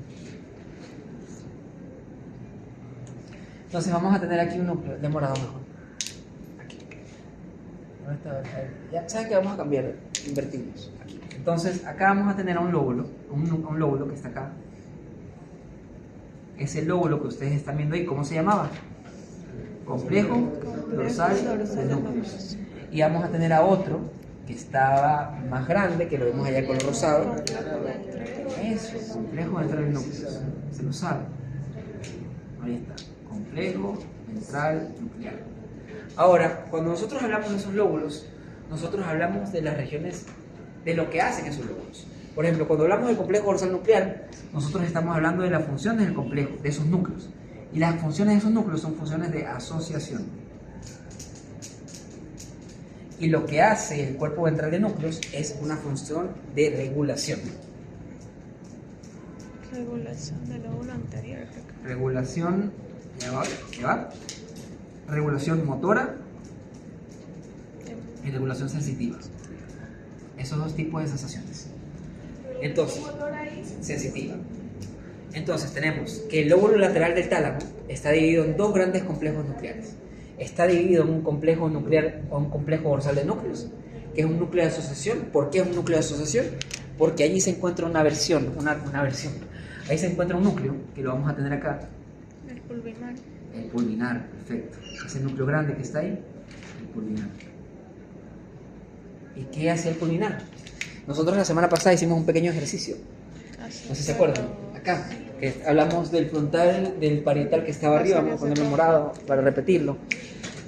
Speaker 2: Entonces vamos a tener aquí un núcleo de morado mejor. Aquí. Ya saben que vamos a cambiar, invertimos. Aquí. Entonces acá vamos a tener un lóbulo que está acá. Ese lóbulo que ustedes están viendo ahí, ¿cómo se llamaba? Complejo dorsal de núcleos. Y vamos a tener a otro que estaba más grande, que lo vemos allá con el rosado. Eso, complejo ventral de núcleos. Se lo sabe. Ahí está. Complejo ventral nuclear. Ahora, cuando nosotros hablamos de esos lóbulos, nosotros hablamos de las regiones, de lo que hacen esos lóbulos. Por ejemplo, cuando hablamos del complejo dorsal nuclear, nosotros estamos hablando de las funciones del complejo, de esos núcleos. Y las funciones de esos núcleos son funciones de asociación. Y lo que hace el cuerpo ventral de núcleos es una función de regulación.
Speaker 6: Regulación del lóbulo anterior. Creo que.
Speaker 2: Regulación, ya va. Regulación motora y regulación sensitiva. Esos dos tipos de sensaciones. Entonces, sensitiva. Entonces tenemos que el lóbulo lateral del tálamo está dividido en dos grandes complejos nucleares. Está dividido en un complejo nuclear o un complejo dorsal de núcleos, que es un núcleo de asociación. ¿Por qué es un núcleo de asociación? Porque allí se encuentra una versión. Ahí se encuentra un núcleo, que lo vamos a tener acá.
Speaker 6: El pulvinar.
Speaker 2: El pulvinar, perfecto. Ese núcleo grande que está ahí, el pulvinar. ¿Y qué hace el pulvinar? Nosotros la semana pasada hicimos un pequeño ejercicio. No sé si se acuerdan. Acá, que hablamos del frontal, del parietal que estaba arriba, vamos a ponerlo en morado para repetirlo.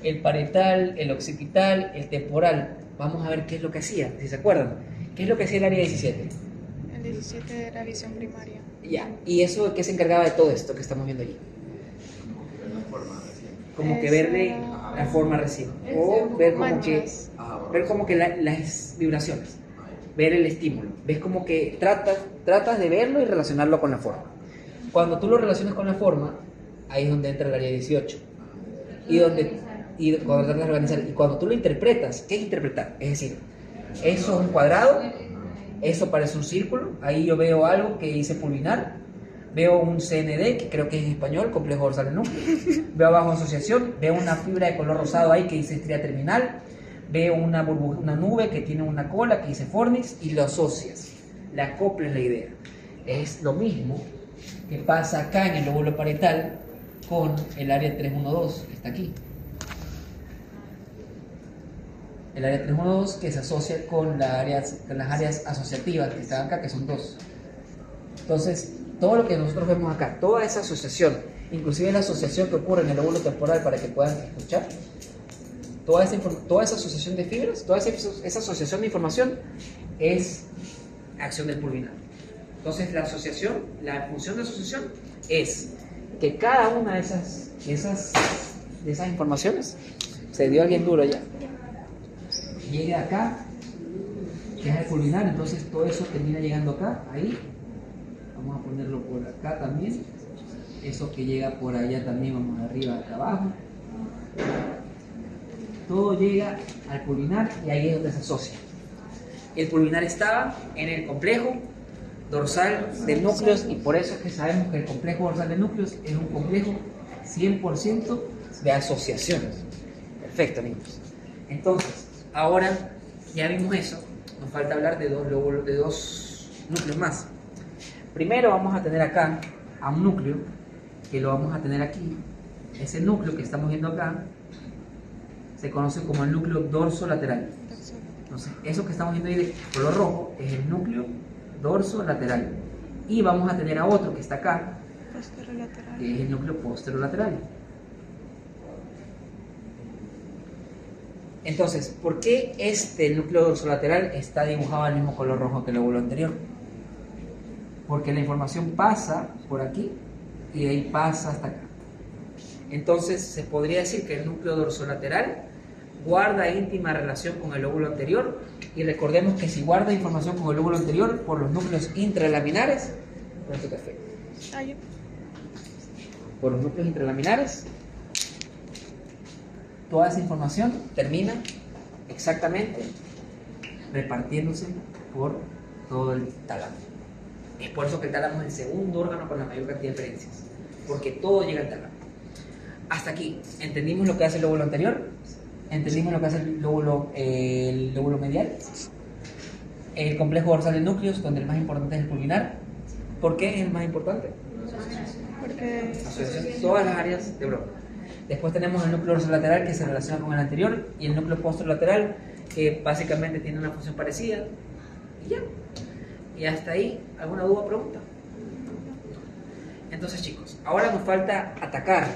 Speaker 2: El parietal, el occipital, el temporal. Vamos a ver qué es lo que hacía, si se acuerdan. ¿Qué es lo que hacía el área 17?
Speaker 6: El 17 era visión primaria.
Speaker 2: Ya. ¿Y eso qué se encargaba de todo esto que estamos viendo allí?
Speaker 5: La forma así.
Speaker 2: Como que
Speaker 6: Eso
Speaker 2: verle
Speaker 6: era-
Speaker 2: la forma recién. O ver como que,
Speaker 6: Manchas.
Speaker 2: ver como que las vibraciones. Ver el estímulo. Ves como que tratas de verlo y relacionarlo con la forma. Cuando tú lo relacionas con la forma, ahí es donde entra el área 18. Y cuando tratas de organizar. Y cuando tú lo interpretas, ¿qué es interpretar? Es decir, eso es un cuadrado, eso parece un círculo, ahí yo veo algo que dice pulvinar, veo un CND, que creo que es en español, complejo dorsal de núcleo, veo abajo asociación, veo una fibra de color rosado ahí que dice estría terminal, veo una nube que tiene una cola que dice fornix y lo asocias, le acoplas la idea. Es lo mismo que pasa acá en el lóbulo parietal con el área 312 que está aquí. El área 312 que se asocia con las áreas asociativas que están acá, que son dos. Entonces, todo lo que nosotros vemos acá, toda esa asociación, inclusive la asociación que ocurre en el lóbulo temporal para que puedan escuchar, toda esa asociación de fibras, toda esa asociación de información es acción del pulvinar. Entonces, la función de asociación es que cada una de esas informaciones, se dio alguien duro ya, llegue acá, que es el pulvinar, entonces todo eso termina llegando acá, ahí, vamos a ponerlo por acá también, eso que llega por allá también, vamos de arriba acá abajo, todo llega al pulvinar y ahí es donde se asocia. El pulvinar estaba en el complejo dorsal de núcleos y por eso es que sabemos que el complejo dorsal de núcleos es un complejo 100% de asociaciones. Perfecto, amigos. Entonces, ahora ya vimos eso, nos falta hablar de dos núcleos más. Primero vamos a tener acá a un núcleo, que lo vamos a tener aquí. Ese núcleo que estamos viendo acá se conoce como el núcleo dorsolateral. Entonces, eso que estamos viendo ahí de color rojo es el núcleo dorsolateral. Y vamos a tener a otro que está acá,
Speaker 6: Posterolateral.
Speaker 2: que es el núcleo posterolateral. Entonces, ¿por qué este núcleo dorsolateral está dibujado al mismo color rojo que el lóbulo anterior? Porque la información pasa por aquí y de ahí pasa hasta acá. Entonces, se podría decir que el núcleo dorsolateral guarda íntima relación con el lóbulo anterior y recordemos que si guarda información con el lóbulo anterior por los núcleos intralaminares, ¿cuánto te afecta?
Speaker 6: Ay,
Speaker 2: Por los núcleos intralaminares, toda esa información termina exactamente repartiéndose por todo el tálamo. Es por eso que el tálamo es el segundo órgano con la mayor cantidad de diferencias, porque todo llega al tálamo. Hasta aquí, ¿entendimos lo que hace el lóbulo anterior? ¿Entendimos lo que hace el lóbulo medial? El complejo dorsal de núcleos, donde el más importante es el pulvinar. ¿Por qué es el más importante?
Speaker 6: porque
Speaker 2: Asociación de todas las áreas de Broca. Después tenemos el núcleo dorsolateral que se relaciona con el anterior y el núcleo posterolateral que básicamente tiene una función parecida. Y ya. Y hasta ahí, ¿alguna duda o pregunta? Entonces, chicos, ahora nos falta atacar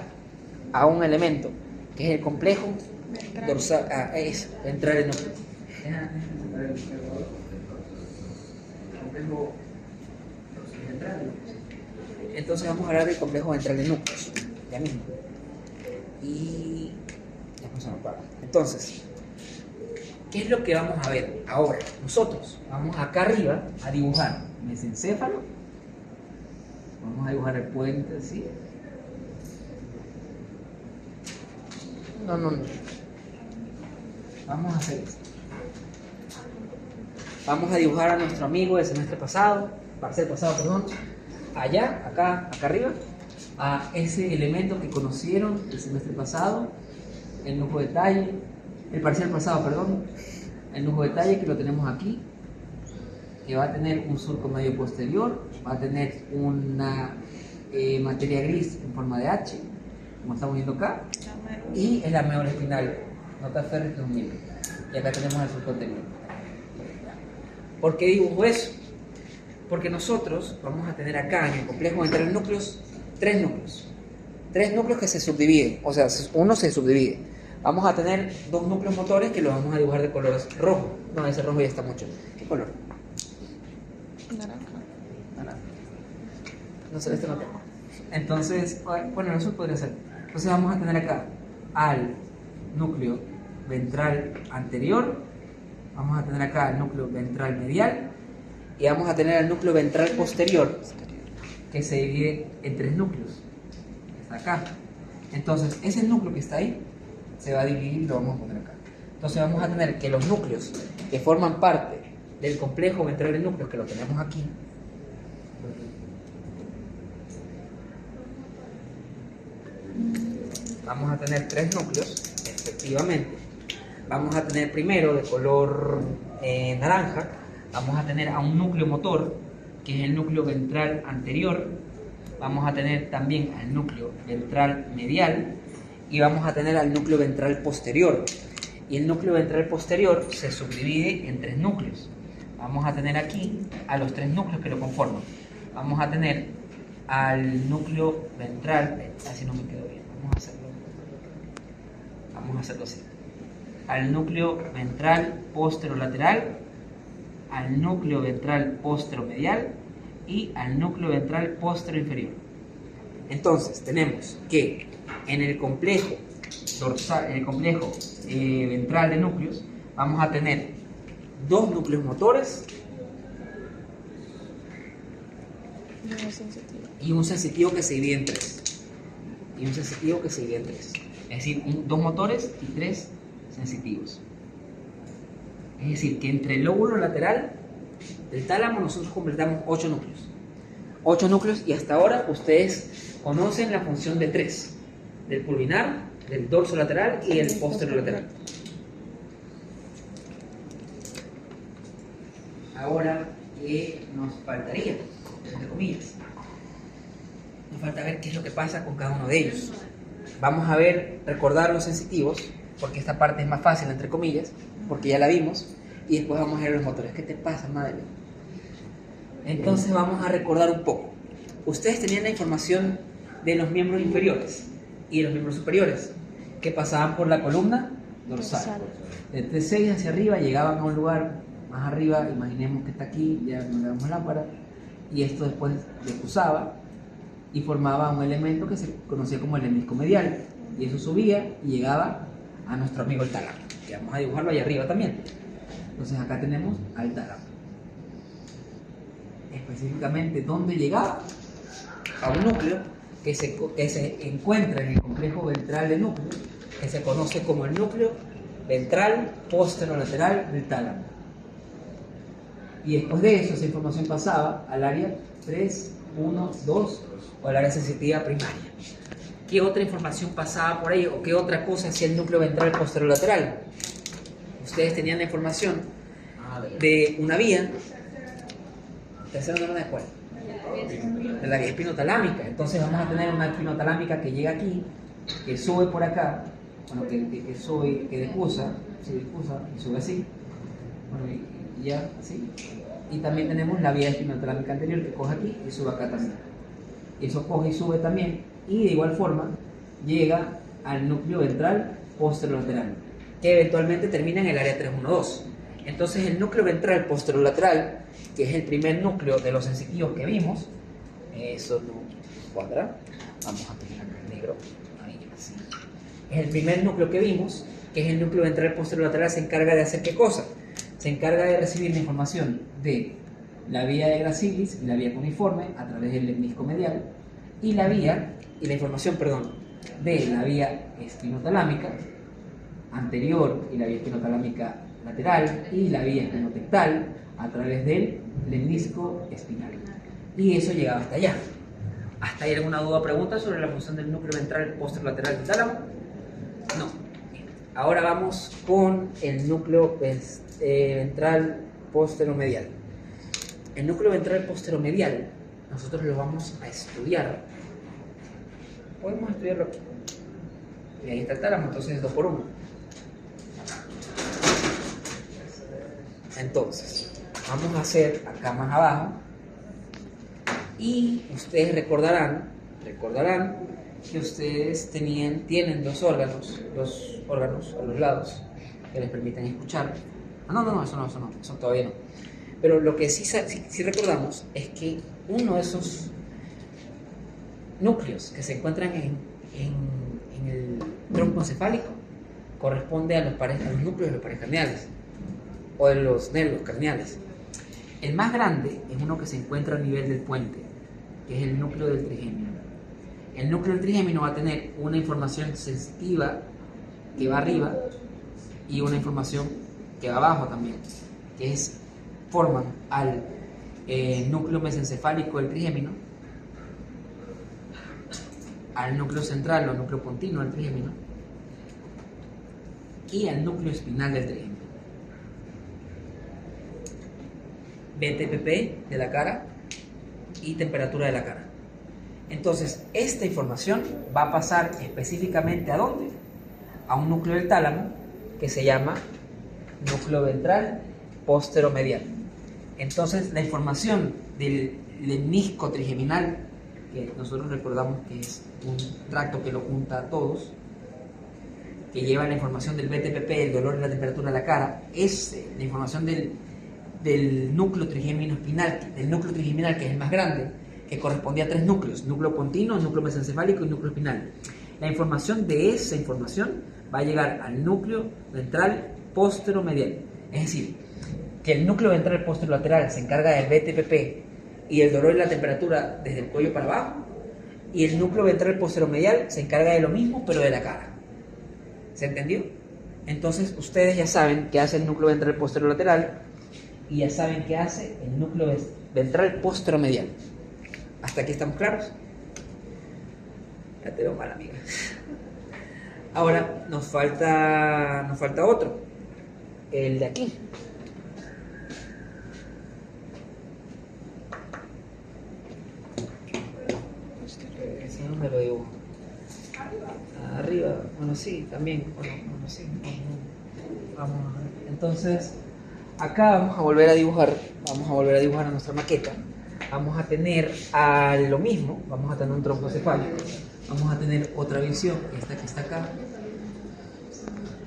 Speaker 2: a un elemento que es el complejo dorsal, ventral de núcleo. Complejo ventral de núcleos. Entonces vamos a hablar del complejo ventral de núcleos, ya mismo. Y ya no se me apaga. Entonces, ¿qué es lo que vamos a ver ahora? Nosotros vamos acá arriba a dibujar mesencéfalo. Vamos a dibujar el puente así. No. Vamos a hacer esto. Vamos a dibujar a nuestro amigo del semestre pasado, parcial pasado, perdón, allá, acá arriba, a ese elemento que conocieron el semestre pasado, el nudo de talle, el parcial pasado, perdón, el nudo de talle que lo tenemos aquí, que va a tener un surco medio posterior, va a tener una materia gris en forma de H, como estamos viendo acá, y el ameolo espinal, nota férrea que es un miembro. Y acá tenemos el surco anterior. ¿Por qué dibujo eso? Porque nosotros vamos a tener acá en el complejo ventral de núcleos tres núcleos que se subdividen, o sea, uno se subdivide. Vamos a tener dos núcleos motores que los vamos a dibujar de color rojo. No, ese rojo ya está mucho. ¿Qué color?
Speaker 6: naranja.
Speaker 2: No sé, este no tengo. Entonces, bueno, eso podría ser. Entonces vamos a tener acá al núcleo ventral anterior, vamos a tener acá al núcleo ventral medial y vamos a tener al núcleo ventral posterior, que se divide en 3 núcleos. Está acá. Entonces, ese núcleo que está ahí se va a dividir y lo vamos a poner acá. Entonces vamos a tener que los núcleos que forman parte del complejo ventral de núcleos, que lo tenemos aquí, vamos a tener 3 núcleos, efectivamente. Vamos a tener primero de color naranja, vamos a tener a un núcleo motor, que es el núcleo ventral anterior, vamos a tener también al núcleo ventral medial y vamos a tener al núcleo ventral posterior. Y el núcleo ventral posterior se subdivide en 3 núcleos. Vamos a tener aquí a los 3 núcleos que lo conforman. Vamos a tener al núcleo ventral, así no me quedó bien, vamos a hacerlo así. Al núcleo ventral posterolateral, al núcleo ventral posteromedial y al núcleo ventral posteroinferior. Entonces tenemos que en el complejo dorsal, en el complejo ventral de núcleos, vamos a tener 2 núcleos motores y un sensitivo que se divide en 3. Es decir, 2 motores y 3 sensitivos. Es decir, que entre el lóbulo lateral del tálamo nosotros completamos 8 núcleos. 8 núcleos, y hasta ahora ustedes conocen la función de 3. Del pulvinar, del dorso lateral y el posterolateral. Ahora, ¿qué nos faltaría? Entre comillas. Nos falta ver qué es lo que pasa con cada uno de ellos. Vamos a ver, recordar los sensitivos, porque esta parte es más fácil, entre comillas, porque ya la vimos, y después vamos a ver los motores. ¿Qué te pasa, madre? Entonces vamos a recordar un poco. Ustedes tenían la información de los miembros inferiores y de los miembros superiores, que pasaban por la columna dorsal. De T6 hacia arriba llegaban a un lugar más arriba, imaginemos que está aquí, ya no le damos lámpara, y esto después cruzaba y formaba un elemento que se conocía como el hemisco medial, y eso subía y llegaba a nuestro amigo el tálamo, que vamos a dibujarlo ahí arriba también. Entonces acá tenemos al tálamo. Específicamente, ¿dónde llegaba? A un núcleo que se encuentra en el complejo ventral de núcleo, que se conoce como el núcleo ventral posterolateral del tálamo. Y después de eso, esa información pasaba al área 3, 1, 2 o al área sensitiva primaria. ¿Qué otra información pasaba por ahí o qué otra cosa hacía el núcleo ventral posterolateral? Ustedes tenían la información de una vía. ¿Tercera neurona de cuál? De la vía espinotalámica. Entonces vamos a tener una espinotalámica que llega aquí, que sube por acá, bueno, que sube, que difusa y sube así, bueno, y ya así. Y también tenemos la vía espinotalámica anterior que coge aquí y sube acá también. Eso coge y sube también, y de igual forma llega al núcleo ventral posterolateral, que eventualmente termina en el área 312. Entonces el núcleo ventral posterolateral, que es el primer núcleo de los sensitivos que vimos, eso no cuadra, vamos a poner acá en negro, ahí así. Es el primer núcleo que vimos, que es el núcleo ventral posterolateral. Se encarga de hacer ¿qué cosa? Se encarga de recibir la información de la vía de Gracilis y la vía cuneiforme a través del hemisco medial, y la información de la vía espinotalámica anterior y la vía espinotalámica lateral y la vía espinotectal a través del lemnisco espinal. Y eso llegaba hasta allá. ¿Hasta ahí alguna duda o pregunta sobre la función del núcleo ventral posterolateral del tálamo? No. Ahora vamos con el núcleo ventral posteromedial. El núcleo ventral posteromedial nosotros lo vamos a estudiar. Podemos estudiarlo aquí. Y ahí está el tálamo, entonces es 2 por 1. Entonces, vamos a hacer acá más abajo, y ustedes recordarán que ustedes tienen dos órganos a los lados que les permiten escuchar. Eso todavía no. Pero lo que sí recordamos es que uno de esos núcleos que se encuentran en el tronco encefálico corresponde a los núcleos de los pares craneales o de los nervios craneales. El más grande es uno que se encuentra a nivel del puente, que es el núcleo del trigémino. El núcleo del trigémino va a tener una información sensitiva que va arriba y una información que va abajo también, que forman al núcleo mesencefálico del trigémino, al núcleo central o núcleo pontino del trigémino y al núcleo espinal del trigémino. BTPP de la cara y temperatura de la cara. Entonces, esta información va a pasar específicamente ¿a dónde? A un núcleo del tálamo que se llama núcleo ventral posteromedial. Entonces, la información del lemnisco trigeminal, que nosotros recordamos que es un tracto que lo junta a todos, que lleva la información del BTPP, el dolor y la temperatura de la cara, es la información del núcleo trigémino espinal, del núcleo trigeminal, que es el más grande, que correspondía a 3 núcleos: núcleo pontino, núcleo mesencefálico y núcleo espinal. La información de esa información va a llegar al núcleo ventral posteromedial. Es decir, que el núcleo ventral posterolateral se encarga del BTPP y el dolor y la temperatura desde el cuello para abajo, y el núcleo ventral posteromedial se encarga de lo mismo, pero de la cara. ¿Se entendió? Entonces, ustedes ya saben qué hace el núcleo ventral posterolateral y ya saben qué hace el núcleo ventral posteromedial. ¿Hasta aquí estamos claros? Ya te veo mal, amiga. Ahora nos falta otro, el de aquí. ¿Ese dónde lo dibujo? Arriba, bueno, sí, también. Bueno, sí. Vamos a ver. Entonces, acá vamos a volver a dibujar a nuestra maqueta. Vamos a tener a lo mismo, vamos a tener un tronco cefálico, vamos a tener otra visión, esta que está acá.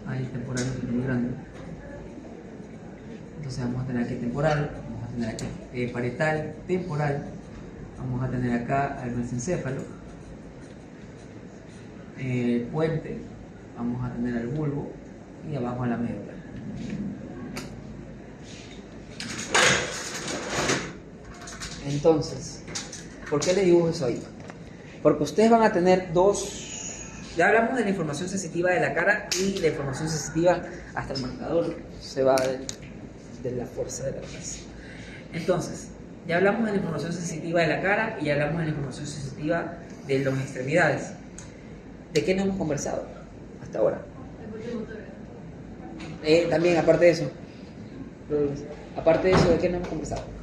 Speaker 2: Ahí el temporal es muy grande. Entonces vamos a tener aquí temporal, vamos a tener aquí parietal, temporal, vamos a tener acá al mesencéfalo, puente, vamos a tener al bulbo y abajo a la médula. Entonces, ¿por qué le dibujo eso ahí? Porque ustedes van a tener ya hablamos de la información sensitiva de la cara y la información sensitiva hasta el marcador se va de la fuerza de la raza. Entonces, ya hablamos de la información sensitiva de la cara y ya hablamos de la información sensitiva de las extremidades. ¿De qué no hemos conversado hasta ahora? También, aparte de eso. ¿De qué no hemos conversado?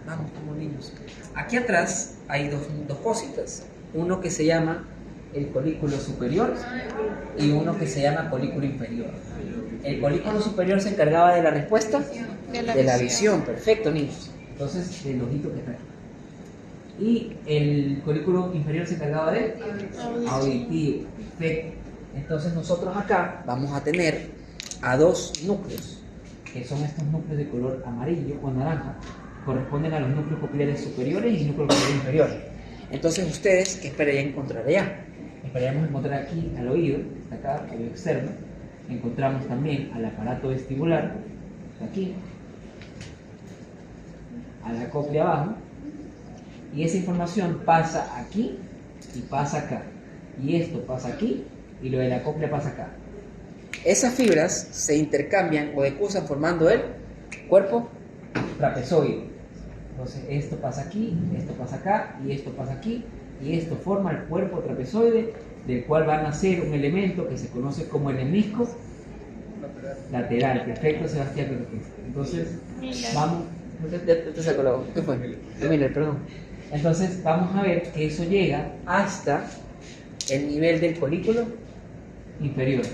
Speaker 2: Vamos como niños. Aquí atrás hay dos cositas. Uno que se llama el colículo superior y uno que se llama colículo inferior. El colículo superior se encargaba de la respuesta de la visión. Perfecto, niños. Entonces, el ojito que está aquí. Y el colículo inferior se encargaba de auditivo. Perfecto. Entonces, nosotros acá vamos a tener a 2 núcleos, que son estos núcleos de color amarillo o naranja, corresponden a los núcleos cocleares superiores y núcleos cocleares inferiores. Entonces, ustedes, ¿qué esperarían encontrar allá? Esperaríamos encontrar aquí al oído, que está acá, oído externo. Encontramos también al aparato vestibular, está aquí, a la cóclea abajo, y esa información pasa aquí y pasa acá, y esto pasa aquí y lo de la cóclea pasa acá. Esas fibras se intercambian o decusan formando el cuerpo trapezoide. Entonces esto pasa aquí, esto pasa acá y esto pasa aquí, y esto forma el cuerpo trapezoide, del cual va a nacer un elemento que se conoce como el lemnisco lateral. Perfecto, Sebastián. Entonces vamos, ya te saco la voz. ¿Qué fue? Miller, perdón. Entonces vamos a ver que eso llega hasta el nivel del colículo inferior.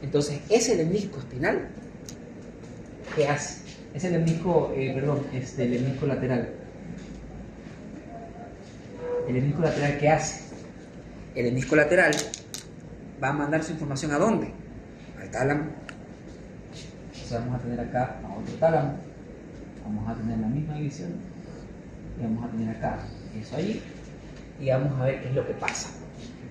Speaker 2: Entonces, ese lemnisco espinal, ¿qué hace? Es el lemnisco, el lemnisco lateral. ¿El lemnisco lateral qué hace? El lemnisco lateral va a mandar su información ¿a dónde? Al tálamo. Entonces vamos a tener acá a otro tálamo. Vamos a tener la misma división y vamos a tener acá eso allí y vamos a ver qué es lo que pasa.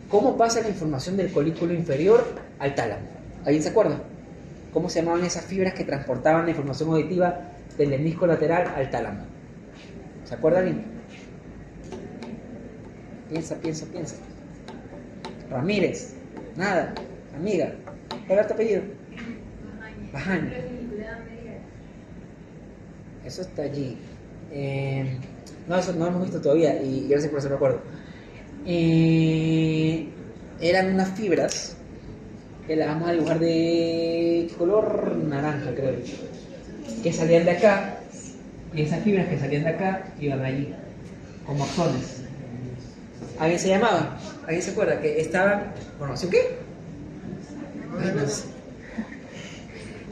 Speaker 2: ¿Cómo pasa la información del colículo inferior al tálamo? ¿Alguien se acuerda? ¿Cómo se llamaban esas fibras que transportaban la información auditiva del lemnisco lateral al tálamo? ¿Se acuerda alguien? Piensa. Ramírez. Nada. Amiga. ¿Cuál es tu apellido? Bajaña. Eso está allí. No, eso no lo hemos visto todavía y gracias por hacerme acuerdo. Eran unas fibras que las vamos a dibujar de color naranja, creo, que salían de acá, y esas fibras que salían de acá iban allí, como axones. ¿Alguien se llamaba? ¿Alguien se acuerda? Que estaban... ¿Formación qué? Ay, no sé.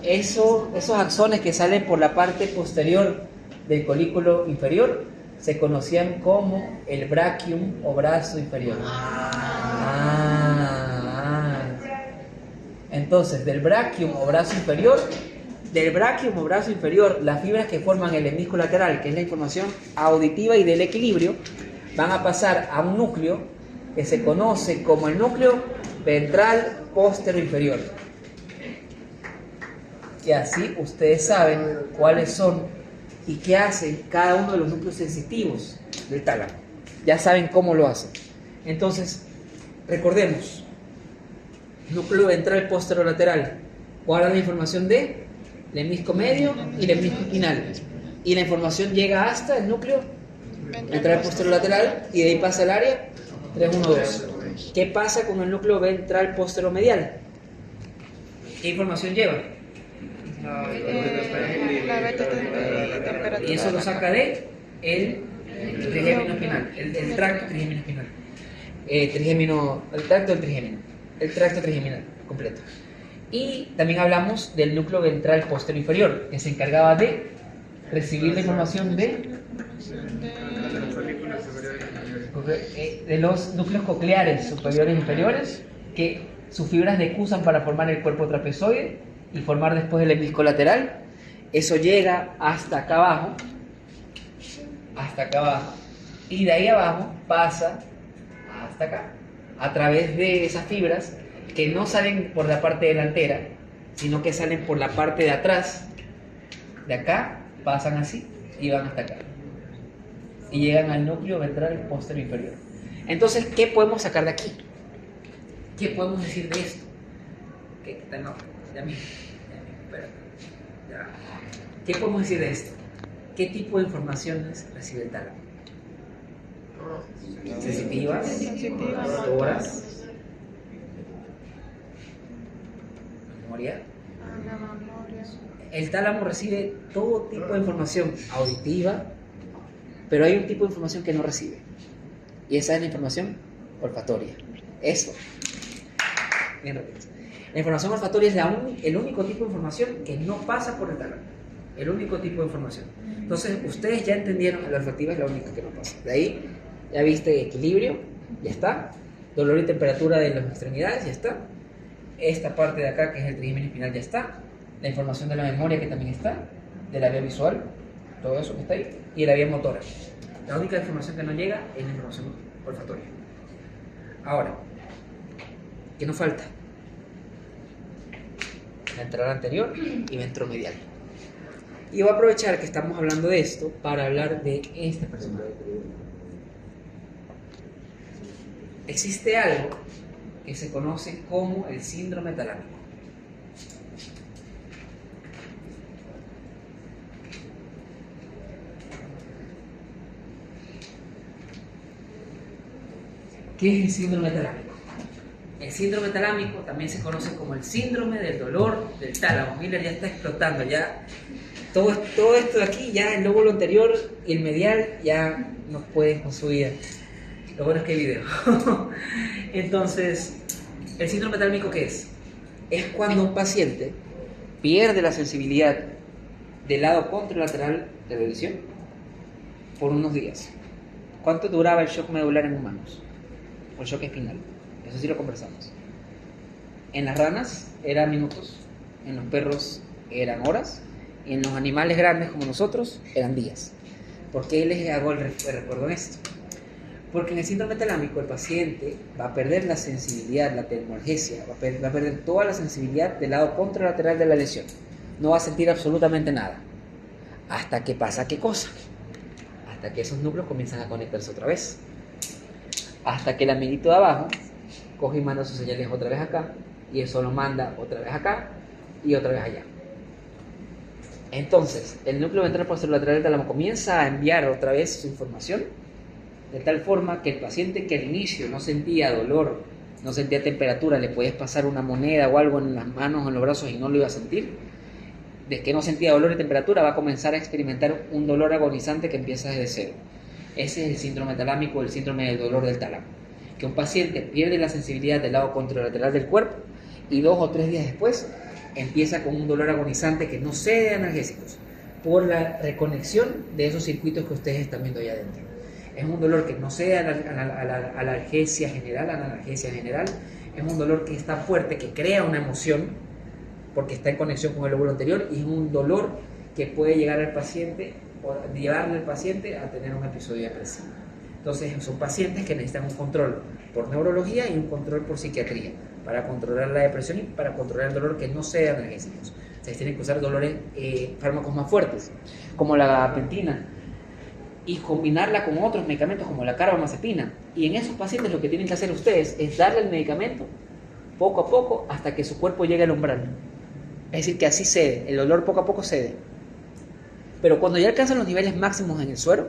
Speaker 2: Esos axones que salen por la parte posterior del colículo inferior se conocían como el brachium o brazo inferior. Entonces, del brachium o brazo inferior, las fibras que forman el lemnisco lateral, que es la información auditiva y del equilibrio, van a pasar a un núcleo que se conoce como el núcleo ventral póstero inferior. Y así ustedes saben cuáles son y qué hacen cada uno de los núcleos sensitivos del tálamo. Ya saben cómo lo hacen. Entonces, recordemos, núcleo ventral póstero lateral guarda la información de lemnisco medio y lemnisco espinal. Y la información llega hasta el núcleo ventral póstero lateral y de ahí pasa al área 312. ¿Qué pasa con el núcleo ventral póstero medial? ¿Qué información lleva?
Speaker 6: La beta temperatura.
Speaker 2: Y eso lo saca de el trigémino espinal, el tracto trigémino espinal. El tracto del trigémino. El tracto trigeminal completo. Y también hablamos del núcleo ventral póstero inferior, que se encargaba de recibir la información de los núcleos cocleares superiores e inferiores, que sus fibras decusan para formar el cuerpo trapezoide y formar después el lemnisco lateral. Eso llega hasta acá abajo, y de ahí abajo pasa hasta acá, a través de esas fibras que no salen por la parte delantera, sino que salen por la parte de atrás. De acá pasan así y van hasta acá y llegan al núcleo ventral póstero inferior. Entonces, ¿qué podemos sacar de aquí? ¿Qué podemos decir de esto? ¿Qué podemos decir de esto? ¿Qué tipo de informaciones recibe el tálamo? Sensitivas, motoras, memoria. El tálamo recibe todo tipo de información auditiva, pero hay un tipo de información que no recibe, y esa es la información olfatoria. Eso. Bien rápido. La información olfatoria es el único tipo de información que no pasa por el tálamo. El único tipo de información. Entonces, ustedes ya entendieron, la olfativa es la única que no pasa. De ahí, ya viste equilibrio, ya está. Dolor y temperatura de las extremidades, ya está. Esta parte de acá, que es el trigémino espinal, ya está. La información de la memoria, que también está. De la vía visual, todo eso que está ahí. Y de la vía motora. La única información que no llega es la información olfatoria. Ahora, ¿qué nos falta? Ventral anterior y ventromedial. Y voy a aprovechar que estamos hablando de esto para hablar de este personaje. Existe algo que se conoce como el síndrome talámico. ¿Qué es el síndrome talámico? El síndrome talámico también se conoce como el síndrome del dolor del tálamo. Miller ya está explotando, ya todo esto de aquí, ya el lóbulo anterior y el medial ya no pueden con su vida. Lo bueno es que hay video. Entonces, ¿el síndrome talámico qué es? Es cuando un paciente pierde la sensibilidad del lado contralateral de la audición por unos días. ¿Cuánto duraba el shock medular en humanos? O el shock espinal. Eso sí lo conversamos. En las ranas eran minutos, en los perros eran horas, Y en los animales grandes como nosotros eran días. ¿Por qué les hago el recuerdo en esto? Porque en el síndrome talámico el paciente va a perder la sensibilidad, la termolgesia, va a perder toda la sensibilidad del lado contralateral de la lesión. No va a sentir absolutamente nada. ¿Hasta que pasa qué cosa? Hasta que esos núcleos comienzan a conectarse otra vez. Hasta que el amiguito de abajo coge y manda sus señales otra vez acá, y eso lo manda otra vez acá y otra vez allá. Entonces, el núcleo ventral posterolateral del tálamo comienza a enviar otra vez su información, de tal forma que el paciente que al inicio no sentía dolor, no sentía temperatura, le puedes pasar una moneda o algo en las manos o en los brazos y no lo iba a sentir. De que no sentía dolor y temperatura, va a comenzar a experimentar un dolor agonizante que empieza desde cero. Ese es el síndrome talámico, el síndrome del dolor del tálamo. Que un paciente pierde la sensibilidad del lado contralateral del cuerpo y 2 o 3 días después empieza con un dolor agonizante que no cede a analgésicos por la reconexión de esos circuitos que ustedes están viendo allá adentro. Es un dolor que no cede a la analgesia general, es un dolor que es tan fuerte que crea una emoción porque está en conexión con el lóbulo anterior, y es un dolor que puede llegar al paciente o llevarle al paciente a tener un episodio depresivo. Entonces son pacientes que necesitan un control por neurología y un control por psiquiatría para controlar la depresión y para controlar el dolor que no sea analgésicos. Ustedes tienen que usar fármacos más fuertes, como la gabapentina, y combinarla con otros medicamentos como la carbamazepina. Y en esos pacientes lo que tienen que hacer ustedes es darle el medicamento poco a poco hasta que su cuerpo llegue al umbral. Es decir, que así cede, el dolor poco a poco cede. Pero cuando ya alcanzan los niveles máximos en el suero,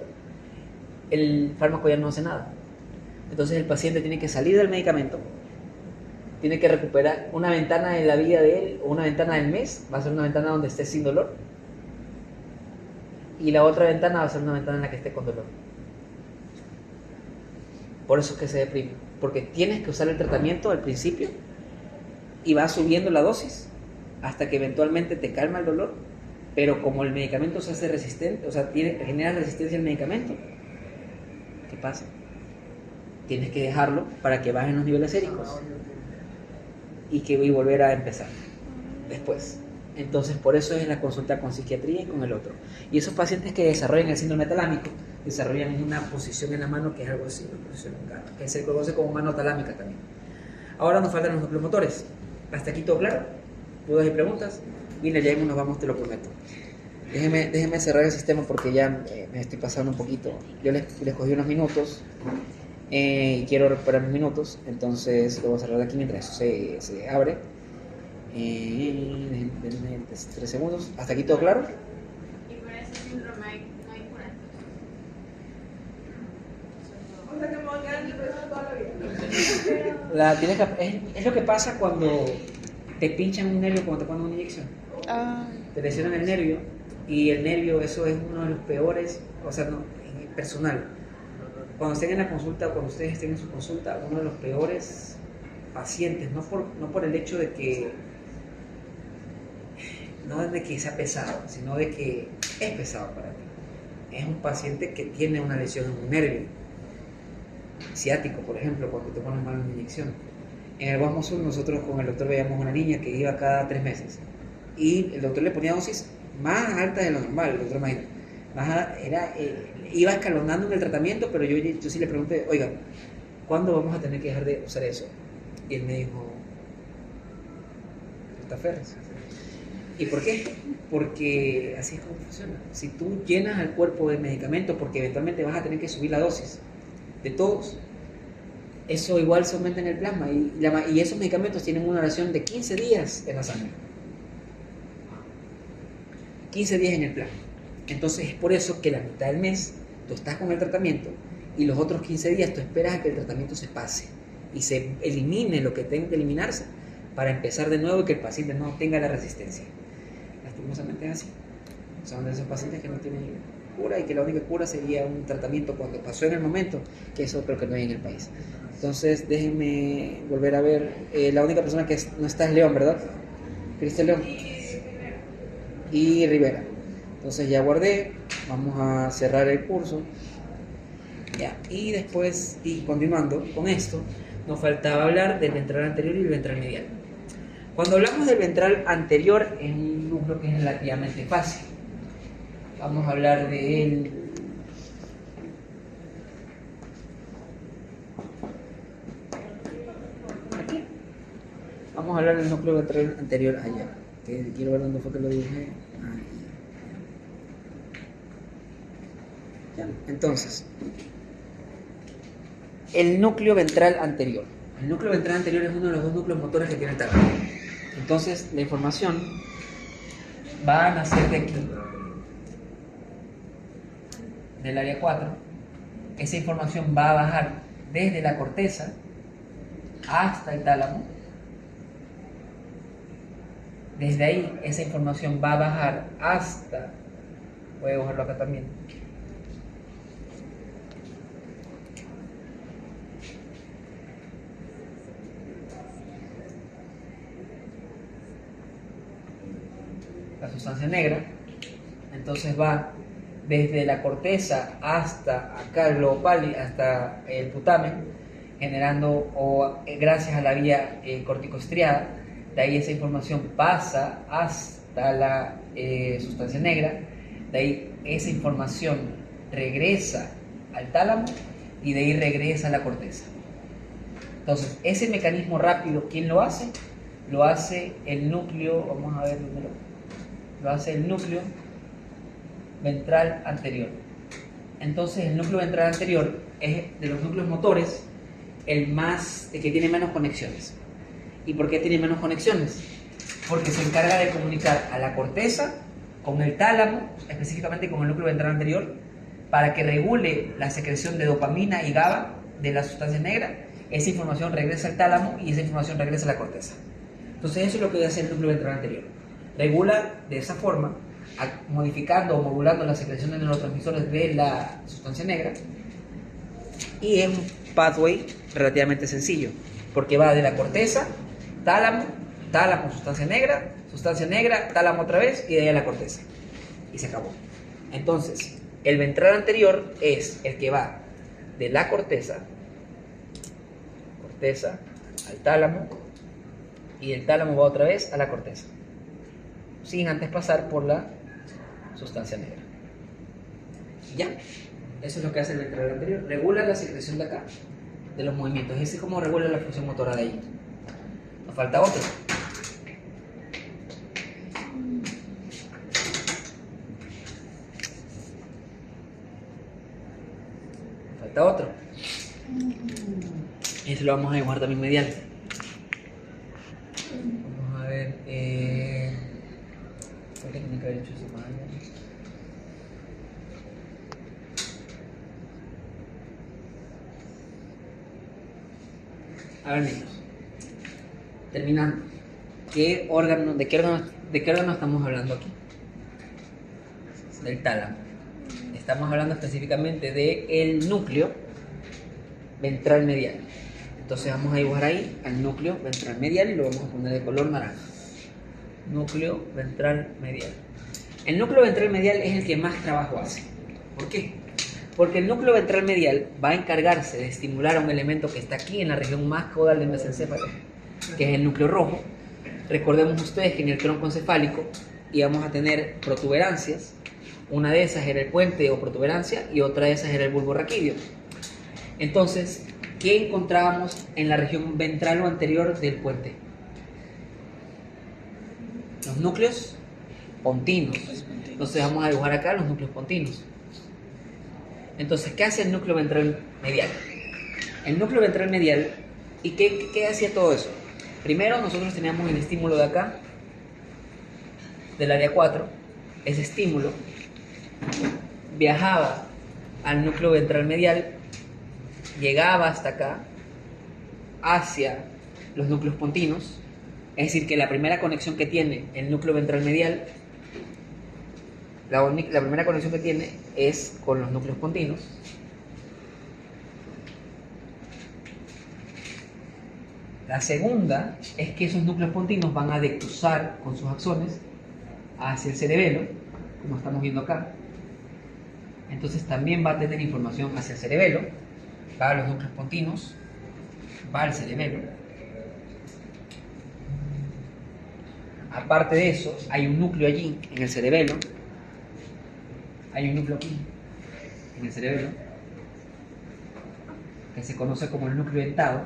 Speaker 2: el fármaco ya no hace nada. Entonces el paciente tiene que salir del medicamento, tiene que recuperar una ventana de la vida de él, o una ventana del mes, va a ser una ventana donde esté sin dolor, y la otra ventana va a ser una ventana en la que esté con dolor. Por eso es que se deprime, porque tienes que usar el tratamiento al principio y va subiendo la dosis hasta que eventualmente te calma el dolor, pero como el medicamento se hace resistente, o sea, genera resistencia al medicamento, ¿qué pasa? Tienes que dejarlo para que bajen los niveles séricos y volver a empezar después. Entonces, por eso es la consulta con psiquiatría y con el otro. Y esos pacientes que desarrollan el síndrome talámico desarrollan una posición en la mano que es algo así, una posición en gato, que se conoce como mano talámica también. Ahora nos faltan los núcleos motores. ¿Hasta aquí todo claro? ¿Dudas y preguntas? Mira, ya nos vamos, te lo prometo. Déjeme cerrar el sistema porque ya me estoy pasando un poquito. Yo les cogí unos minutos y quiero recuperar mis minutos, entonces lo voy a cerrar de aquí mientras eso se abre. Denme 3 segundos. ¿Hasta aquí todo claro?
Speaker 3: Y por ese síndrome no hay cura.
Speaker 4: O sea que me voy a quedar en depresión toda la vida.
Speaker 2: Es lo que pasa cuando te pinchan un nervio, cuando te ponen una inyección.
Speaker 6: Ah,
Speaker 2: Te lesionan el nervio, y el nervio, eso es uno de los peores, o sea, no, personal. Cuando estén en la consulta, cuando ustedes estén en su consulta, uno de los peores pacientes, no por el hecho de que sea pesado, sino de que es pesado para ti. Es un paciente que tiene una lesión en un nervio ciático, por ejemplo, cuando te ponen mal una inyección. En el Guasmo Sur nosotros con el doctor veíamos una niña que iba cada 3 meses y el doctor le ponía dosis más altas de lo normal. El doctor imagina, iba escalonando en el tratamiento, pero yo sí le pregunté, oiga, ¿cuándo vamos a tener que dejar de usar eso? Y él me dijo, te aferras. ¿Y por qué? Porque así es como funciona. Si tú llenas al cuerpo de medicamentos, porque eventualmente vas a tener que subir la dosis de todos, eso igual se aumenta en el plasma, y esos medicamentos tienen una duración de 15 días en la sangre. 15 días en el plasma. Entonces es por eso que la mitad del mes tú estás con el tratamiento y los otros 15 días tú esperas a que el tratamiento se pase y se elimine lo que tenga que eliminarse para empezar de nuevo y que el paciente no tenga la resistencia. Lastimosamente es así. Son de esos pacientes que no tienen cura y que la única cura sería un tratamiento cuando pasó en el momento, que eso creo que no hay en el país. Entonces déjenme volver a ver. La única persona que no está es León, ¿verdad? Cristian León y Rivera. Entonces ya guardé, vamos a cerrar el curso. Ya, y después, y continuando con esto, nos faltaba hablar del ventral anterior y el ventral medial. Cuando hablamos del ventral anterior, es un núcleo que es relativamente fácil. Vamos a hablar de él. Aquí. Vamos a hablar del núcleo ventral anterior allá. Que quiero ver dónde fue que lo dije. Ahí. Ya. Entonces, el núcleo ventral anterior. El núcleo ventral anterior es uno de los dos núcleos motores que tiene el tálamo. Entonces, la información va a nacer de aquí, del área 4. Esa información va a bajar desde la corteza hasta el tálamo. Desde ahí, esa información va a bajar hasta, voy a dibujarlo acá también, la sustancia negra. Entonces va desde la corteza hasta acá el globo pálido, hasta el putamen, generando, o gracias a la vía corticostriada. De ahí esa información pasa hasta la sustancia negra. De ahí esa información regresa al tálamo y de ahí regresa a la corteza. Entonces, ese mecanismo rápido, ¿quién lo hace? Lo hace el núcleo, vamos a ver dónde lo hace el núcleo ventral anterior. Entonces, el núcleo ventral anterior es de los núcleos motores el que tiene menos conexiones. ¿Y por qué tiene menos conexiones? Porque se encarga de comunicar a la corteza con el tálamo, específicamente con el núcleo ventral anterior, para que regule la secreción de dopamina y GABA de la sustancia negra. Esa información regresa al tálamo y esa información regresa a la corteza. Entonces, eso es lo que hace el núcleo ventral anterior. Regula de esa forma, modificando o modulando la secreción de neurotransmisores de la sustancia negra, y es un pathway relativamente sencillo, porque va de la corteza, tálamo, tálamo, sustancia negra, tálamo otra vez y de ahí a la corteza. Y se acabó. Entonces, el ventral anterior es el que va de la corteza al tálamo, y el tálamo va otra vez a la corteza, sin antes pasar por la sustancia negra. Ya, eso es lo que hace el ventral anterior. Regula la secreción de acá, de los movimientos. Ese es como regula la función motora de ahí. Nos falta otro. Nos falta otro. Ese lo vamos a dibujar también medial. Vamos a ver. ¿Cuál tiene que haber hecho esa madre? A ver, niños, terminando, ¿de qué órgano estamos hablando aquí? Del tálamo. Estamos hablando específicamente del núcleo ventral medial. Entonces vamos a dibujar ahí al núcleo ventral medial y lo vamos a poner de color naranja. Núcleo ventral medial. El núcleo ventral medial es el que más trabajo hace. ¿Por qué? Porque el núcleo ventral medial va a encargarse de estimular a un elemento que está aquí en la región más caudal del mesencéfalo, que es el núcleo rojo. Recordemos ustedes que en el tronco encefálico íbamos a tener protuberancias. Una de esas era el puente o protuberancia y otra de esas era el bulbo raquídeo. Entonces, ¿qué encontrábamos en la región ventral o anterior del puente? Los núcleos pontinos. Entonces vamos a dibujar acá los núcleos pontinos. Entonces, ¿qué hace el núcleo ventral medial? El núcleo ventral medial, ¿y qué hacía todo eso? Primero nosotros teníamos el estímulo de acá, del área 4. Ese estímulo viajaba al núcleo ventral medial, llegaba hasta acá, hacia los núcleos pontinos. Es decir, que la primera conexión que tiene el núcleo ventral medial, la primera conexión que tiene es con los núcleos pontinos. La segunda es que esos núcleos pontinos van a detusar con sus axones hacia el cerebelo, como estamos viendo acá. Entonces también va a tener información hacia el cerebelo, va a los núcleos pontinos, va al cerebelo. Aparte de eso, hay un núcleo allí, en el cerebelo. Hay un núcleo aquí, en el cerebelo, que se conoce como el núcleo dentado.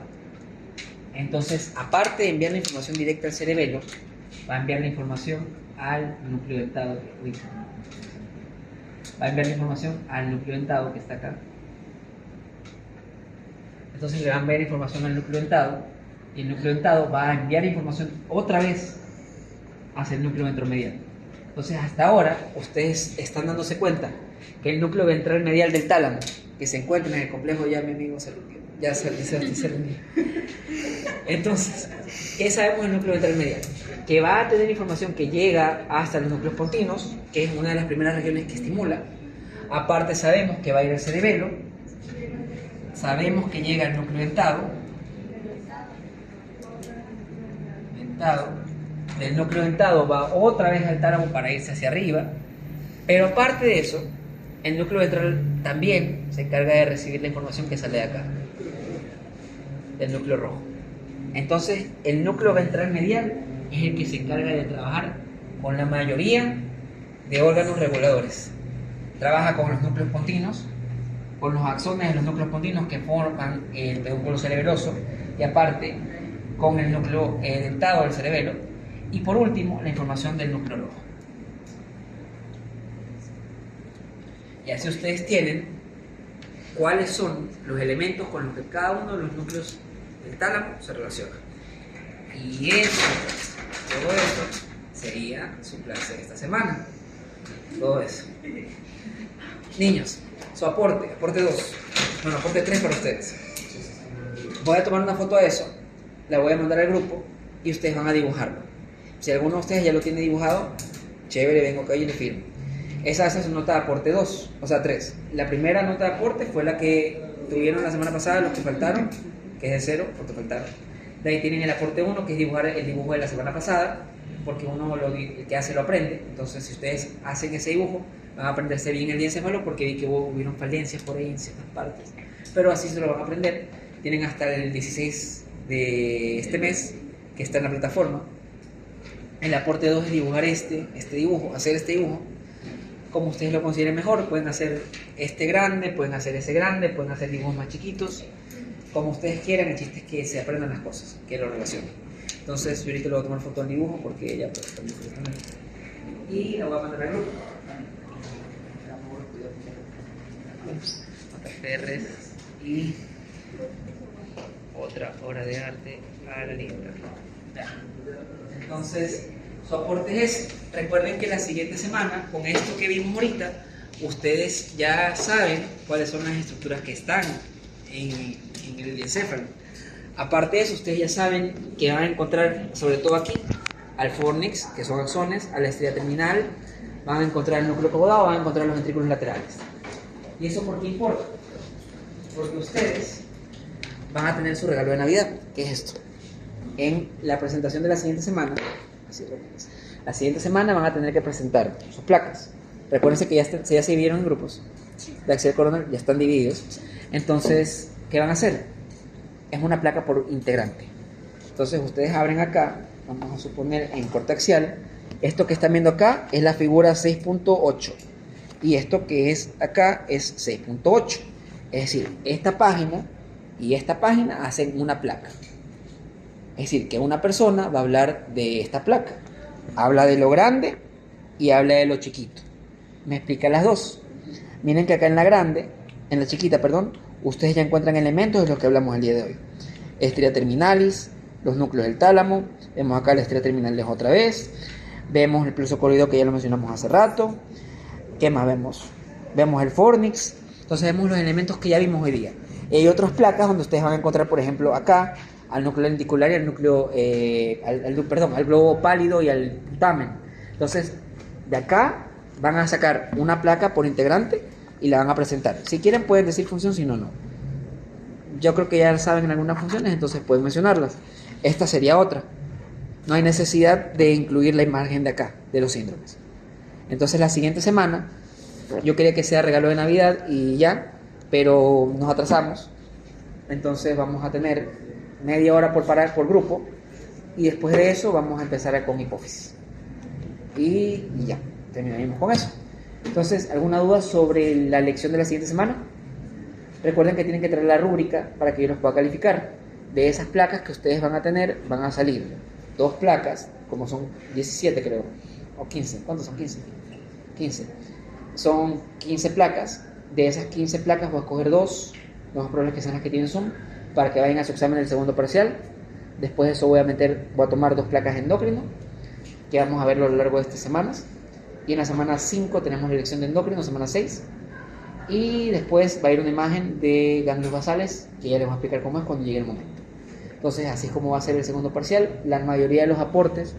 Speaker 2: Entonces, aparte de enviar la información directa al cerebelo, va a enviar la información al núcleo dentado. Va a enviar la información al núcleo dentado que está acá. Entonces le va a enviar información al núcleo dentado, y el núcleo dentado va a enviar información otra vez hacia el núcleo ventromedial. Entonces, hasta ahora, ustedes están dándose cuenta que el núcleo ventral medial del tálamo, que se encuentra en el complejo, ya mi amigo se reunió. Entonces, ¿qué sabemos del núcleo ventral medial? Que va a tener información que llega hasta los núcleos pontinos, que es una de las primeras regiones que estimula. Aparte, sabemos que va a ir al cerebelo. Sabemos que llega al núcleo dentado. Del núcleo dentado va otra vez al tálamo para irse hacia arriba. Pero aparte de eso, el núcleo ventral también se encarga de recibir la información que sale de acá, del núcleo rojo. Entonces, el núcleo ventral medial es el que se encarga de trabajar con la mayoría de órganos reguladores. Trabaja con los núcleos pontinos, con los axones de los núcleos pontinos que forman el pedúnculo cerebeloso, y aparte con el núcleo dentado del cerebelo, y por último la información del núcleo rojo. Y así ustedes tienen cuáles son los elementos con los que cada uno de los núcleos del tálamo se relaciona. Y eso, todo eso sería su clase de esta semana. Todo eso. Niños, su aporte 2. Bueno, aporte 3 para ustedes. Voy a tomar una foto de eso, la voy a mandar al grupo y ustedes van a dibujarlo. Si alguno de ustedes ya lo tiene dibujado, chévere, vengo acá y le firmo. Esa es su nota de aporte 2, o sea 3. La primera nota de aporte fue la que tuvieron la semana pasada, los que faltaron, que es de 0, porque faltaron. De ahí tienen el aporte 1, que es dibujar el dibujo de la semana pasada, porque uno el que hace lo aprende. Entonces, si ustedes hacen ese dibujo, van a aprenderse bien el diencéfalo, porque vi que hubieron falencias por ahí en ciertas partes. Pero así se lo van a aprender. Tienen hasta el 16 de este mes, que está en la plataforma. El aporte 2 es dibujar este dibujo, hacer este dibujo como ustedes lo consideren mejor. Pueden hacer este grande, pueden hacer ese grande, pueden hacer dibujos más chiquitos, como ustedes quieran. El chiste es que se aprendan las cosas, que lo relacionen. Entonces, yo ahorita le voy a tomar foto al dibujo porque ya pues, y la voy a mandar al grupo. PRs y otra obra de arte a la lista. Entonces, su aporte es ese. Recuerden que la siguiente semana, con esto que vimos ahorita, ustedes ya saben cuáles son las estructuras que están en el encéfalo. Aparte de eso, ustedes ya saben que van a encontrar, sobre todo aquí, al fornix, que son axones, a la estrella terminal, van a encontrar el núcleo caudado, van a encontrar los ventrículos laterales. ¿Y eso por qué importa? Porque ustedes van a tener su regalo de Navidad, que es esto. En la presentación de la siguiente semana, la siguiente semana van a tener que presentar sus placas. Recuérdense que ya se dividieron en grupos de Axel Coronel, ya están divididos. Entonces, ¿qué van a hacer? Es una placa por integrante. Entonces, ustedes abren acá, vamos a suponer en corte axial, esto que están viendo acá es la figura 6.8 y esto que es acá es 6.8. Es decir, esta página y esta página hacen una placa. Es decir, que una persona va a hablar de esta placa. Habla de lo grande y habla de lo chiquito. Me explica las dos. Miren que acá en la chiquita, ustedes ya encuentran elementos de los que hablamos el día de hoy. Estria terminalis, los núcleos del tálamo. Vemos acá la estria terminalis otra vez. Vemos el plexo coroideo que ya lo mencionamos hace rato. ¿Qué más vemos? Vemos el fornix. Entonces vemos los elementos que ya vimos hoy día. Y hay otras placas donde ustedes van a encontrar, por ejemplo, acá al núcleo lenticular y al núcleo, al globo pálido y al putamen. Entonces, de acá van a sacar una placa por integrante y la van a presentar. Si quieren pueden decir función, si no, no. Yo creo que ya saben en algunas funciones, entonces pueden mencionarlas. Esta sería otra. No hay necesidad de incluir la imagen de acá, de los síndromes. Entonces, la siguiente semana, yo quería que sea regalo de Navidad y ya, pero nos atrasamos. Entonces, vamos a tener media hora por grupo y después de eso vamos a empezar con hipófisis. Y ya, terminaremos con eso. Entonces, ¿alguna duda sobre la lección de la siguiente semana? Recuerden que tienen que traer la rúbrica para que yo los pueda calificar. De esas placas que ustedes van a tener, van a salir 2 placas, como son 17 creo, o 15. ¿Cuántos son? 15. 15. Son 15 placas. De esas 15 placas voy a escoger 2, lo más probable es que sean las que tienen Zoom, para que vayan a su examen del segundo parcial. Después de eso voy a tomar 2 placas de endocrino, que vamos a verlo a lo largo de estas semanas. Y en la semana 5 tenemos la lección de endocrino, semana 6. Y después va a ir una imagen de ganglios basales, que ya les voy a explicar cómo es cuando llegue el momento. Entonces, así es como va a ser el segundo parcial. La mayoría de los aportes,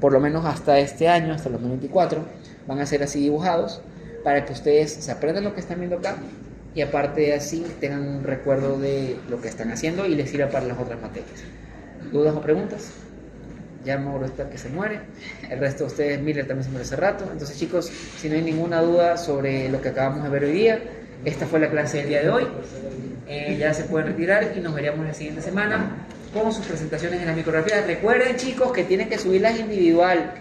Speaker 2: por lo menos hasta este año, hasta el 2024, van a ser así dibujados, para que ustedes se aprendan lo que están viendo acá y aparte así tengan un recuerdo de lo que están haciendo y les sirva para las otras materias. ¿Dudas o preguntas? Ya Mauro está que se muere, el resto de ustedes, Miller también se muere hace rato. Entonces, chicos, si no hay ninguna duda sobre lo que acabamos de ver hoy día, esta fue la clase del día de hoy. Ya se pueden retirar y nos veríamos la siguiente semana con sus presentaciones en las micrografías. Recuerden, chicos, que tienen que subirlas individual.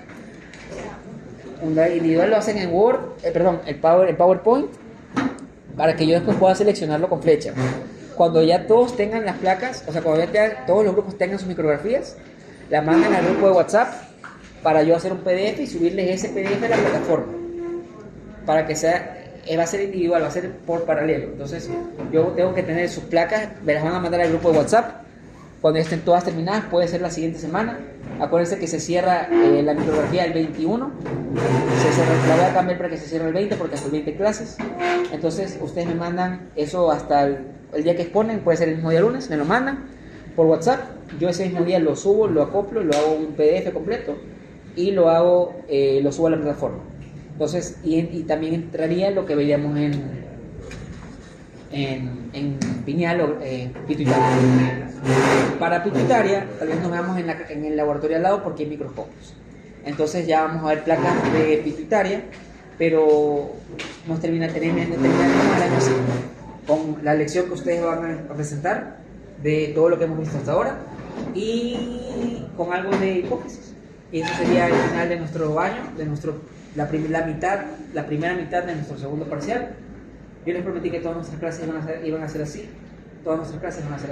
Speaker 2: Una individual lo hacen en Word, el PowerPoint, para que yo después pueda seleccionarlo con flecha. Cuando ya todos tengan las placas, o sea, cuando ya todos los grupos tengan sus micrografías, la mandan al grupo de WhatsApp para yo hacer un PDF y subirles ese PDF a la plataforma. Para que sea, va a ser individual, va a ser por paralelo. Entonces, yo tengo que tener sus placas, me las van a mandar al grupo de WhatsApp. Cuando estén todas terminadas, puede ser la siguiente semana. Acuérdense que se cierra la micrografía el 21. La voy a cambiar para que se cierre el 20 porque hasta el 20 clases. Entonces, ustedes me mandan eso hasta el día que exponen, puede ser el mismo día lunes, me lo mandan por WhatsApp. Yo ese mismo día lo subo, lo acoplo, lo hago un PDF completo y lo subo a la plataforma. Entonces, y también entraría lo que veíamos en pineal o pituitaria. Para pituitaria, tal vez nos veamos en el laboratorio al lado porque hay microscopios. Entonces ya vamos a ver placas de pituitaria, pero nos terminaremos el año así, con la lección que ustedes van a presentar de todo lo que hemos visto hasta ahora y con algo de hipótesis. Y eso sería el final de nuestro año, de la primera mitad de nuestro segundo parcial. Yo les prometí que todas nuestras clases iban a ser así. Todas nuestras clases van a ser así.